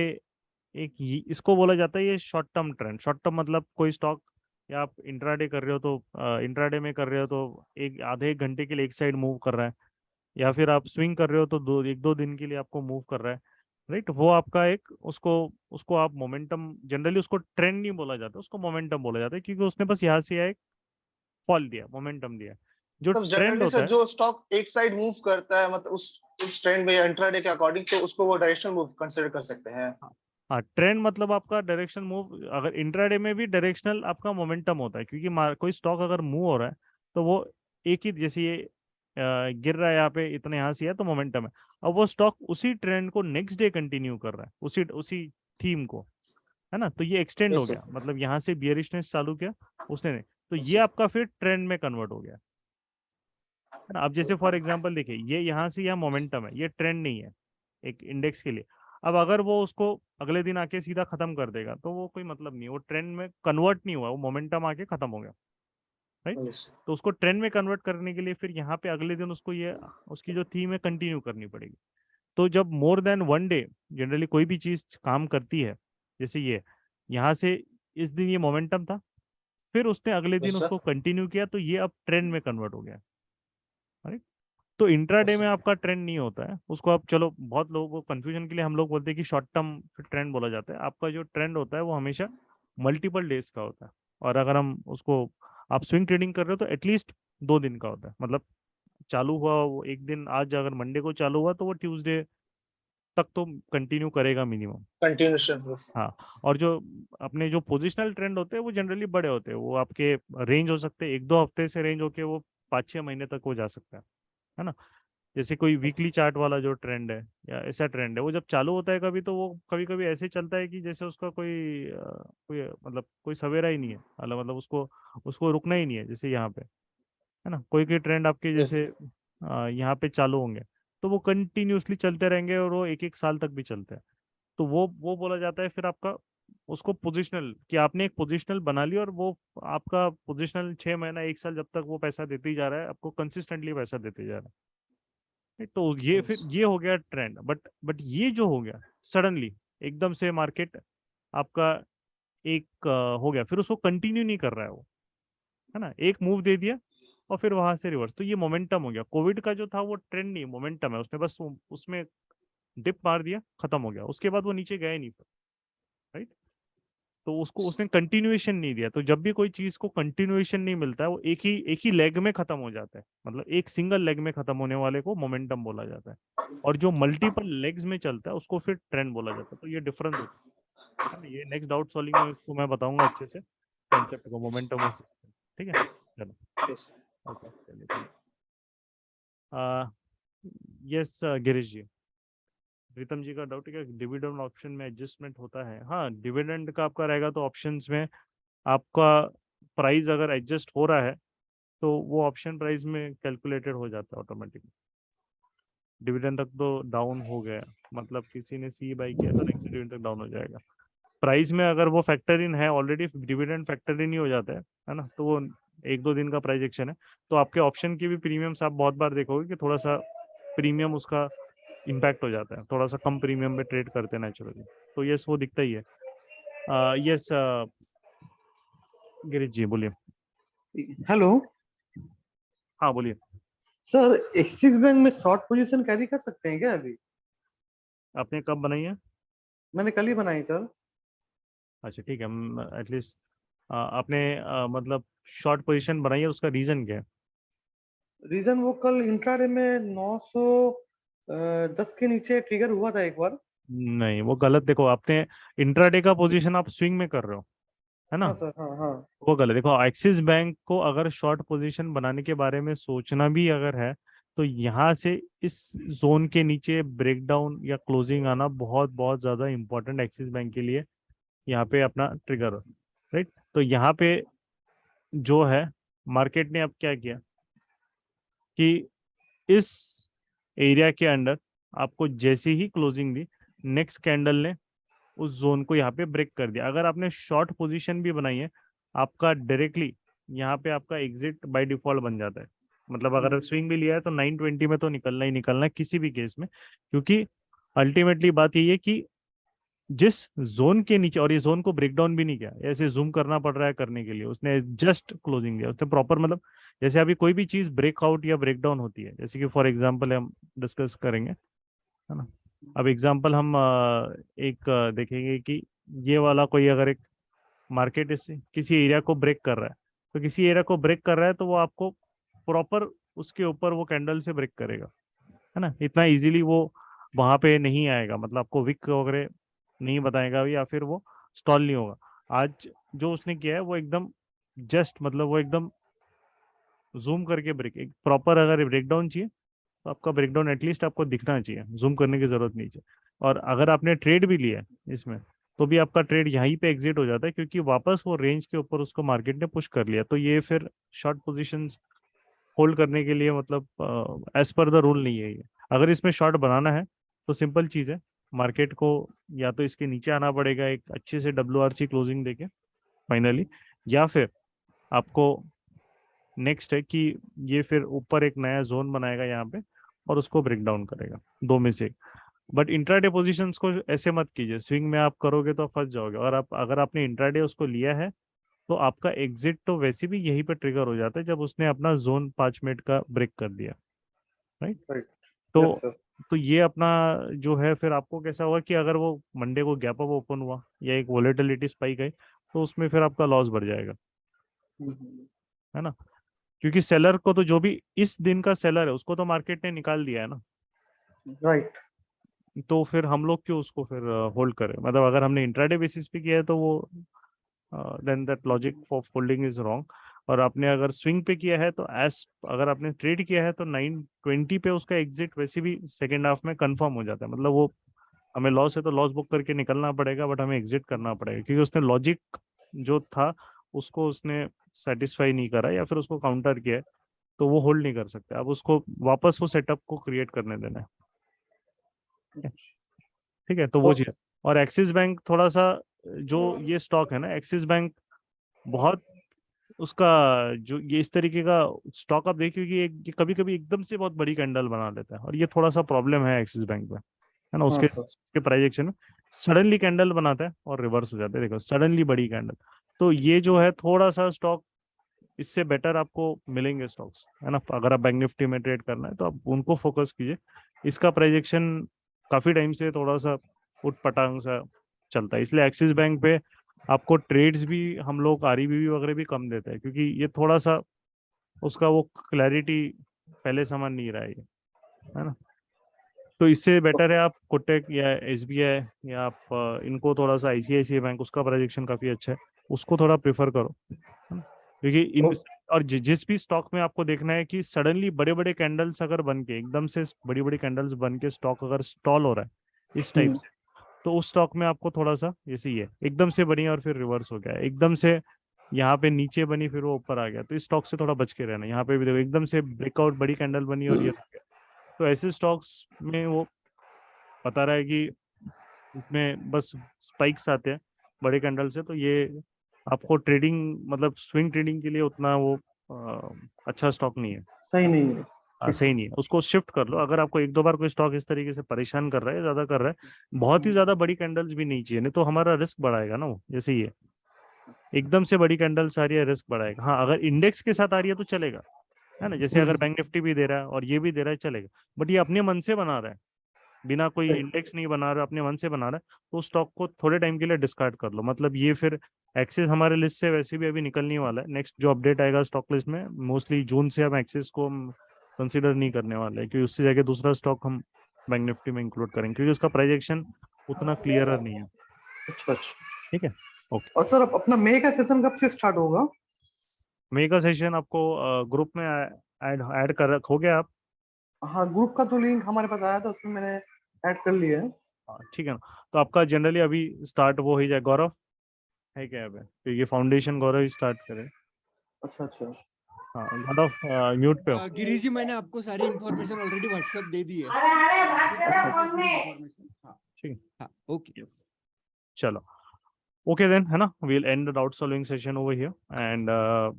Speaker 1: इसको बोला जाता है ये short term trend. Short term मतलब कोई स्टॉक या आप इंट्राडे कर रहे हो तो इंट्राडे में कर रहे हो तो एक आधे एक घंटे के लिए एक साइड मूव कर रहा है, या फिर आप स्विंग कर रहे हो तो 1-2 दिन के लिए आपको मूव कर रहा है, राइट। वो आपका एक उसको उसको आप मोमेंटम, जनरली उसको ट्रेंड नहीं बोला जाता, उसको मोमेंटम बोला जाता है, क्योंकि उसने बस यहाँ से यहाँ एक फॉल दिया, मोमेंटम दिया। जो
Speaker 7: तब
Speaker 1: ट्रेंड
Speaker 7: जनरली
Speaker 1: होता
Speaker 7: सर
Speaker 1: है,
Speaker 7: जो स्टॉक एक साइड मूव करता है, मतलब उस ट्रेंड में या इंट्राडे के अकॉर्डिंग, तो उसको वो डायरेक्शनल मूव कंसीडर कर सकते हैं।
Speaker 1: हाँ ट्रेंड मतलब आपका डायरेक्शन मूव। अगर इंट्राडे में भी डायरेक्शनल आपका मोमेंटम होता है, क्योंकि कोई स्टॉक अगर मूव हो रहा है तो वो एक ही, जैसे ये गिर रहा है यहाँ पे इतने यहाँ से है तो मोमेंटम है। अब वो स्टॉक उसी ट्रेंड को नेक्स्ट डे कंटिन्यू कर रहा है, उसी उसी थीम को, है ना। तो ये एक्सटेंड हो
Speaker 7: यस सर।
Speaker 1: गया, मतलब यहाँ से बियरिशनेस चालू किया उसने नहीं, तो
Speaker 7: यस
Speaker 1: ये आपका फिर ट्रेंड में कन्वर्ट हो गया, है ना। अब जैसे फॉर एग्जांपल देखिए ये यहाँ से यहाँ मोमेंटम है, ये ट्रेंड नहीं है एक इंडेक्स के लिए। अब अगर वो उसको अगले दिन आके सीधा खत्म कर देगा तो वो कोई मतलब नहीं, वो ट्रेंड में कन्वर्ट नहीं हुआ, वो मोमेंटम आके खत्म हो गया, राइट।
Speaker 7: यस
Speaker 1: तो उसको ट्रेंड में कन्वर्ट करने के लिए फिर यहाँ पे अगले दिन उसको ये उसकी जो थीम है कंटिन्यू करनी पड़ेगी। तो जब मोर देन 1 डे जनरली कोई भी चीज काम करती है, जैसे ये यहाँ से इस दिन ये मोमेंटम था, फिर उसने अगले दिन
Speaker 7: यस
Speaker 1: उसको
Speaker 7: सर।
Speaker 1: कंटिन्यू किया तो ये अब ट्रेंड में कन्वर्ट हो गया, राइट। तो इंट्राडे
Speaker 7: यस
Speaker 1: में
Speaker 7: सर।
Speaker 1: आपका ट्रेंड नहीं होता है, उसको आप चलो बहुत लोगों को कंफ्यूजन के लिए हम लोग बोलते हैं कि शॉर्ट टर्म ट्रेंड बोला जाता है। आपका जो ट्रेंड होता है वो हमेशा मल्टीपल डेज का होता है, और अगर हम उसको आप स्विंग ट्रेडिंग कर रहे हो तो एटलीस्ट 2 दिन का होता है। मतलब चालू हुआ वो एक दिन, आज अगर मंडे को चालू हुआ तो वो ट्यूसडे तक तो कंटिन्यू करेगा मिनिमम।
Speaker 7: कंटिन्यूशन। यस।
Speaker 1: हाँ, और जो अपने जो पोजिशनल ट्रेंड होते हैं वो जनरली बड़े होते हैं, वो आपके रेंज हो सकते हैं 1-2 हफ्ते से रेंज होके वो 5-6 महीने तक हो जा सकता है ना। जैसे कोई वीकली चार्ट वाला जो ट्रेंड है या ऐसा ट्रेंड है, वो जब चालू होता है कभी तो वो कभी कभी ऐसे चलता है कि जैसे उसका कोई मतलब कोई सवेरा ही नहीं है, मतलब उसको उसको रुकना ही नहीं है, जैसे यहाँ पे, है ना। कोई कोई ट्रेंड आपके
Speaker 7: यस।
Speaker 1: जैसे यहाँ पे चालू होंगे तो वो कंटिन्यूसली चलते रहेंगे और वो 1-1 साल तक भी चलते हैं। तो वो बोला जाता है फिर आपका उसको पोजिशनल, कि आपने एक पोजिशनल बना लिया और वो आपका पोजिशनल 6 महीना 1 साल जब तक वो पैसा देते ही जा रहा है, आपको कंसिस्टेंटली पैसा देते जा रहा है, नहीं। तो ये फिर ये हो गया ट्रेंड। बट ये जो हो गया सडनली एकदम से मार्केट आपका एक हो गया, फिर उसको कंटिन्यू नहीं कर रहा है वो, है ना। एक मूव दे दिया और फिर वहां से रिवर्स, तो ये मोमेंटम हो गया। कोविड का जो था वो ट्रेंड नहीं, मोमेंटम है, उसने बस उसमें डिप मार दिया, खत्म हो गया, उसके बाद वो नीचे गए नहीं, राइट। तो उसको उसने कंटिन्यूएशन नहीं दिया। तो जब भी कोई चीज को कंटिन्यूएशन नहीं मिलता है वो एक ही लेग में खत्म हो जाता है, मतलब एक सिंगल लेग में खत्म होने वाले को मोमेंटम बोला जाता है, और जो मल्टीपल लेग्स में चलता है उसको फिर ट्रेंड बोला जाता है। तो ये डिफरेंस होता है ना। ये नेक्स्ट डाउट सॉल्विंग में इसको मैं बताऊंगा अच्छे से, कंसेप्ट को, मोमेंटम और सिस्टम, ठीक है। चलो,
Speaker 7: यस।
Speaker 1: ओके, चलिए, थैंक यस। गिरीश जी, प्रीतम जी का डाउट है क्या डिविडेंड ऑप्शन में एडजस्टमेंट होता है? हाँ, डिविडेंड का आपका रहेगा तो ऑप्शंस में आपका प्राइस अगर एडजस्ट हो रहा है तो वो ऑप्शन प्राइस में कैलकुलेटेड हो जाता है ऑटोमेटिकली। डिविडेंड तक तो डाउन हो गया, मतलब किसी ने सी बाई किया तो नेक्स्ट डिविडेंड तक डाउन हो जाएगा। प्राइस में अगर वो फैक्टर इन है ऑलरेडी, डिविडेंड फैक्टर इन ही हो जाता है ना। तो वो 1-2 दिन का प्राइस एक्शन है, तो आपके ऑप्शन की भी प्रीमियम्स आप बहुत बार देखोगे कि थोड़ा सा प्रीमियम उसका इम्पैक्ट हो जाता है, थोड़ा सा कम प्रीमियम में ट्रेड करते हैं नेचुरली। तो यस, वो दिखता ही है। यस, गिरीश जी बोलिए।
Speaker 8: हेलो
Speaker 1: हाँ बोलिए।
Speaker 8: सर, एक्सिस बैंक में शॉर्ट पोजीशन कैरी कर सकते हैं क्या? अभी
Speaker 1: आपने कब बनाई है?
Speaker 8: मैंने कल ही बनाई सर।
Speaker 1: अच्छा ठीक है, एटलीस्ट आपने मतलब शॉर्ट पोजीशन बनाई है, उसका रीजन क्या है?
Speaker 8: रीजन वो कल इंट्राडे में 10 के नीचे ट्रिगर हुआ था एक बार।
Speaker 1: नहीं, वो गलत। देखो, आपने इंट्राडे का पोजीशन आप स्विंग में कर रहे हो, है ना?
Speaker 8: हाँ सर, हाँ हाँ।
Speaker 1: वो गलत। देखो, एक्सिस बैंक को अगर शॉर्ट पोजीशन बनाने के बारे में सोचना भी अगर है, तो यहाँ से इस जोन के नीचे ब्रेकडाउन या क्लोजिंग आना बहुत बहुत ज्यादा इंपॉर्टेंट एक्सिस बैंक के लिए यहाँ पे अपना ट्रिगर, राइट? तो यहाँ पे जो है, मार्केट ने अब क्या किया कि इस एरिया के अंडर आपको जैसी ही क्लोजिंग दी, नेक्स्ट कैंडल ने उस जोन को यहाँ पे ब्रेक कर दिया। अगर आपने शॉर्ट पोजीशन भी बनाई है, आपका डायरेक्टली यहाँ पे आपका एग्जिट बाय डिफॉल्ट बन जाता है। मतलब अगर स्विंग भी लिया है तो 920 में तो निकलना ही निकलना है किसी भी केस में, क्योंकि अल्टीमेटली बात यही है कि जिस जोन के नीचे, और ये जोन को ब्रेक डाउन भी नहीं किया, ऐसे जूम करना पड़ रहा है करने के लिए, उसने जस्ट क्लोजिंग दिया, उसने प्रॉपर, मतलब जैसे अभी कोई भी चीज ब्रेकआउट या ब्रेक डाउन होती है, जैसे कि फॉर एग्जांपल हम डिस्कस करेंगे, है ना? अब एग्जांपल हम एक देखेंगे कि ये वाला कोई अगर एक मार्केट इस किसी एरिया को ब्रेक कर रहा है, तो किसी एरिया को ब्रेक कर रहा है तो वो आपको प्रॉपर उसके ऊपर वो कैंडल से ब्रेक करेगा, है ना? इतना इजीली वो वहां पे नहीं आएगा, मतलब आपको विक वगैरह नहीं बताएगा या फिर वो स्टॉल नहीं होगा। आज जो उसने किया है वो एकदम जस्ट, मतलब वो एकदम जूम करके ब्रेक, एक प्रॉपर अगर ब्रेकडाउन चाहिए तो आपका ब्रेकडाउन एटलीस्ट आपको दिखना चाहिए, जूम करने की जरूरत नहीं चाहिए। और अगर आपने ट्रेड भी लिया है इसमें, तो भी आपका ट्रेड यहीं पे एग्जिट हो जाता है, क्योंकि वापस वो रेंज के ऊपर उसको मार्केट ने पुश कर लिया। तो ये फिर शॉर्ट पोजीशंस होल्ड करने के लिए, मतलब एज पर द रूल नहीं है ये। अगर इसमें शॉर्ट बनाना है तो सिंपल चीज़ है, मार्केट को या तो इसके नीचे आना पड़ेगा एक अच्छे से WRC क्लोजिंग देके फाइनली, या फिर आपको नेक्स्ट है कि ये फिर ऊपर एक नया जोन बनाएगा यहाँ पे और उसको ब्रेक डाउन करेगा, दो में से एक। बट इंट्राडे पोजीशंस को ऐसे मत कीजिए, स्विंग में आप करोगे तो फंस जाओगे। और आप अगर आपने इंट्राडे उसको लिया है, तो आपका एग्जिट तो वैसे भी यहीं पे ट्रिगर हो जाता है जब उसने अपना जोन 5 मिनट का ब्रेक कर दिया, राइट?
Speaker 8: राइट।
Speaker 1: तो
Speaker 8: यस सर।
Speaker 1: तो ये अपना जो है, फिर आपको कैसा होगा कि अगर वो मंडे को गैप अप ओपन हुआ या एक वोलेटिलिटी स्पाइक आई, तो उसमें फिर आपका लॉस बढ़ जाएगा, है ना? क्योंकि सेलर को तो, जो भी इस दिन का सेलर है, उसको तो मार्केट ने निकाल दिया है ना,
Speaker 8: राइट।
Speaker 1: तो फिर हम लोग क्यों उसको फिर होल्ड करें? मतलब अगर हमने इंट्राडे बेसिस पे किया है तो वो then that logic for holding is wrong. और आपने अगर स्विंग पे किया है तो अगर आपने ट्रेड किया है तो 920 पे उसका एग्जिट वैसे भी सेकेंड हाफ में कंफर्म हो जाता है। मतलब वो हमें लॉस है तो लॉस बुक करके निकलना पड़ेगा, बट हमें एग्जिट करना पड़ेगा, क्योंकि उसने लॉजिक जो था उसको उसने सेटिस्फाई नहीं करा या फिर उसको काउंटर किया है, तो वो होल्ड नहीं कर सकते। अब उसको वापस वो सेटअप को क्रिएट करने देना है, ठीक है? तो वो चीज़। और एक्सिस बैंक थोड़ा सा, जो ये स्टॉक है ना एक्सिस बैंक, बहुत उसका, जो ये इस तरीके का स्टॉक आप देखिए कि एक कभी कभी एकदम से बहुत बड़ी कैंडल बना लेता है, और ये थोड़ा सा प्रॉब्लम है एक्सिस बैंक में, है ना?
Speaker 8: हाँ
Speaker 1: उसके
Speaker 8: सर।
Speaker 1: प्राइस एक्शन में सडनली कैंडल बनाता है और रिवर्स हो जाता है, देखो सडनली बड़ी कैंडल। तो ये जो है थोड़ा सा स्टॉक, इससे बेटर आपको मिलेंगे स्टॉक्स, है ना? अगर आप बैंक निफ्टी में ट्रेड करना है तो आप उनको फोकस कीजिए। इसका प्राइजेक्शन काफी टाइम से थोड़ा सा उठपटांग सा चलता है, इसलिए एक्सिस बैंक पे आपको ट्रेड्स भी हम लोग REBV वगैरह भी कम देते हैं, क्योंकि ये थोड़ा सा उसका वो क्लैरिटी पहले समझ नहीं रहा है ना? तो इससे बेटर है आप कोटक या SBI, या आप इनको थोड़ा सा ICICI बैंक, उसका प्राइजेक्शन काफी अच्छा है, उसको थोड़ा प्रेफर करो, है ना? क्योंकि इन, और जिस भी स्टॉक में आपको देखना है कि सडनली बड़े बड़े कैंडल्स अगर बन के, एकदम से बड़ी बड़ी कैंडल्स बन के स्टॉक अगर स्टॉल हो रहा है इस टाइप से, तो उस स्टॉक में आपको थोड़ा सा, जैसे ये एकदम से बनी और फिर रिवर्स हो गया, एकदम से यहाँ पे नीचे बनी फिर वो ऊपर आ गया, तो इस स्टॉक से थोड़ा बच के रहना। यहाँ पे भी देखो एकदम से ब्रेकआउट बड़ी कैंडल बनी और ये रुक गया, तो ऐसे स्टॉक्स में वो बता रहा है कि इसमें बस स्पाइक्स आते हैं बड़े कैंडल से, तो ये आपको ट्रेडिंग, मतलब स्विंग ट्रेडिंग के लिए उतना वो अच्छा स्टॉक नहीं है।
Speaker 8: सही नहीं है।
Speaker 1: सही नहीं है, उसको शिफ्ट कर लो। अगर आपको एक दो बार कोई स्टॉक इस तरीके से परेशान कर रहा है, ज्यादा कर रहा है, बहुत ही ज्यादा बड़ी कैंडल्स भी नहीं चाहिए, नहीं तो हमारा रिस्क बढ़ाएगा ना वो। जैसे ये एकदम से बड़ी कैंडल्स आ रही है, रिस्क बढ़ाएगा। हाँ, अगर इंडेक्स के साथ आ रही है तो चलेगा, है ना? जैसे अगर बैंक निफ्टी भी दे रहा है और ये भी दे रहा है, चलेगा। बट ये अपने मन से बना रहा है, बिना कोई
Speaker 8: सही।
Speaker 1: इंडेक्स नहीं बना रहा, अपने मन से बना रहा है, तो स्टॉक को थोड़े टाइम के लिए डिस्कार्ड कर लो। मतलब ये फिर एक्सेस हमारे लिस्ट से वैसे भी अभी निकलने वाला है, नेक्स्ट जो अपडेट आएगा स्टॉक लिस्ट में, मोस्टली जून से हम एक्सेस को हम कंसिडर नहीं करने वाले हैं, क्योंकि उससे जाके दूसरा स्टॉक हम बैंक निफ्टी में इंक्लूड करेंगे, क्योंकि उसका प्राइजेक्शन उतना क्लियर नहीं है।
Speaker 8: अच्छा अच्छा।
Speaker 1: ठीक है, ओके।
Speaker 8: और सर अपना मे का सेशन कब से स्टार्ट होगा?
Speaker 1: मई का सेशन आपको ग्रुप में ऐड कर हो गया आप?
Speaker 8: हाँ, ग्रुप का तो लिंक हमारे पास आया था, उसमें मैंने ऐड कर लिया है।
Speaker 1: हाँ, ठीक है ना। तो आपका जनरली अभी स्टार्ट वो ही जाए, गौरव है क्या अभी? तो ये फाउंडेशन गौरव ही स्टार्ट करे।
Speaker 8: अच्छा अच्छा।
Speaker 1: हाँ गौरव म्यूट पे हो।
Speaker 6: गिरीश जी, मैंने आपको सारी इन्फॉर्मेशन ऑलरेडी व्हाट्सएप दे दी है। हाँ
Speaker 1: ठीक है,
Speaker 6: हाँ, ओके।
Speaker 1: चलो ओके देन, है ना, we'll end the doubt solving session over here. And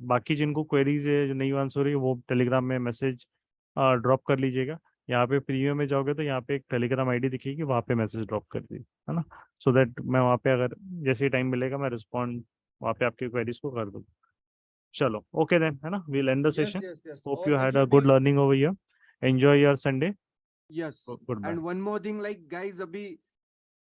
Speaker 1: बाकी जिनको क्वेरीज है, जो नहीं आंसर रही, वो टेलीग्राम में मैसेज ड्रॉप कर लीजिएगा। यहाँ पे प्रीमियम में जाओगे तो यहाँ पे एक टेलीग्राम आईडी दिखेगी, वहाँ पे मैसेज ड्रॉप कर दीजिए, है ना, सो दैट मैं वहाँ पे अगर जैसे ही टाइम मिलेगा मैं रिस्पॉन्ड वहाँ पे आपकी क्वेरीज को कर दूँ। चलो ओके देन, है ना, we'll end the session. Hope
Speaker 6: और
Speaker 1: यू हैड
Speaker 6: अभी
Speaker 1: अ गुड
Speaker 6: अभी
Speaker 1: learning over here. Enjoy your Sunday.
Speaker 6: Yes,
Speaker 1: good bye.
Speaker 6: And one more thing, like guys, अभी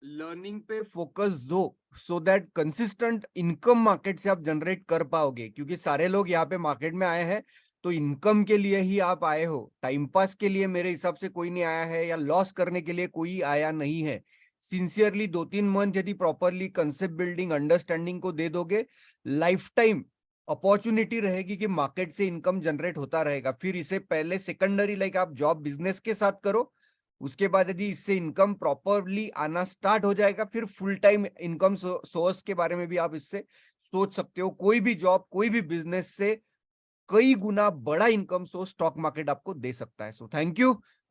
Speaker 6: लर्निंग पे फोकस दो, so that consistent income market से आप जनरेट कर पाओगे, क्योंकि सारे लोग यहाँ पे मार्केट में आए हैं तो इनकम के लिए ही आप आए हो, टाइम पास के लिए मेरे हिसाब से कोई नहीं आया है, या लॉस करने के लिए कोई आया नहीं है। सिंसियरली 2-3 मंथ यदि प्रॉपरली कंसेप्ट बिल्डिंग अंडरस्टैंडिंग को दे दोगे, लाइफ टाइम अपॉर्चुनिटी रहेगी कि मार्केट से इनकम जनरेट होता रहेगा। फिर इसे पहले सेकेंडरी लाइक आप जॉब बिजनेस के साथ करो, उसके बाद यदि इससे इनकम प्रॉपरली आना स्टार्ट हो जाएगा, फिर फुल टाइम इनकम सोर्स के बारे में भी आप इससे सोच सकते हो। कोई भी जॉब, कोई भी बिजनेस से कई गुना बड़ा इनकम सोर्स स्टॉक मार्केट आपको दे सकता है। सो थैंक यू।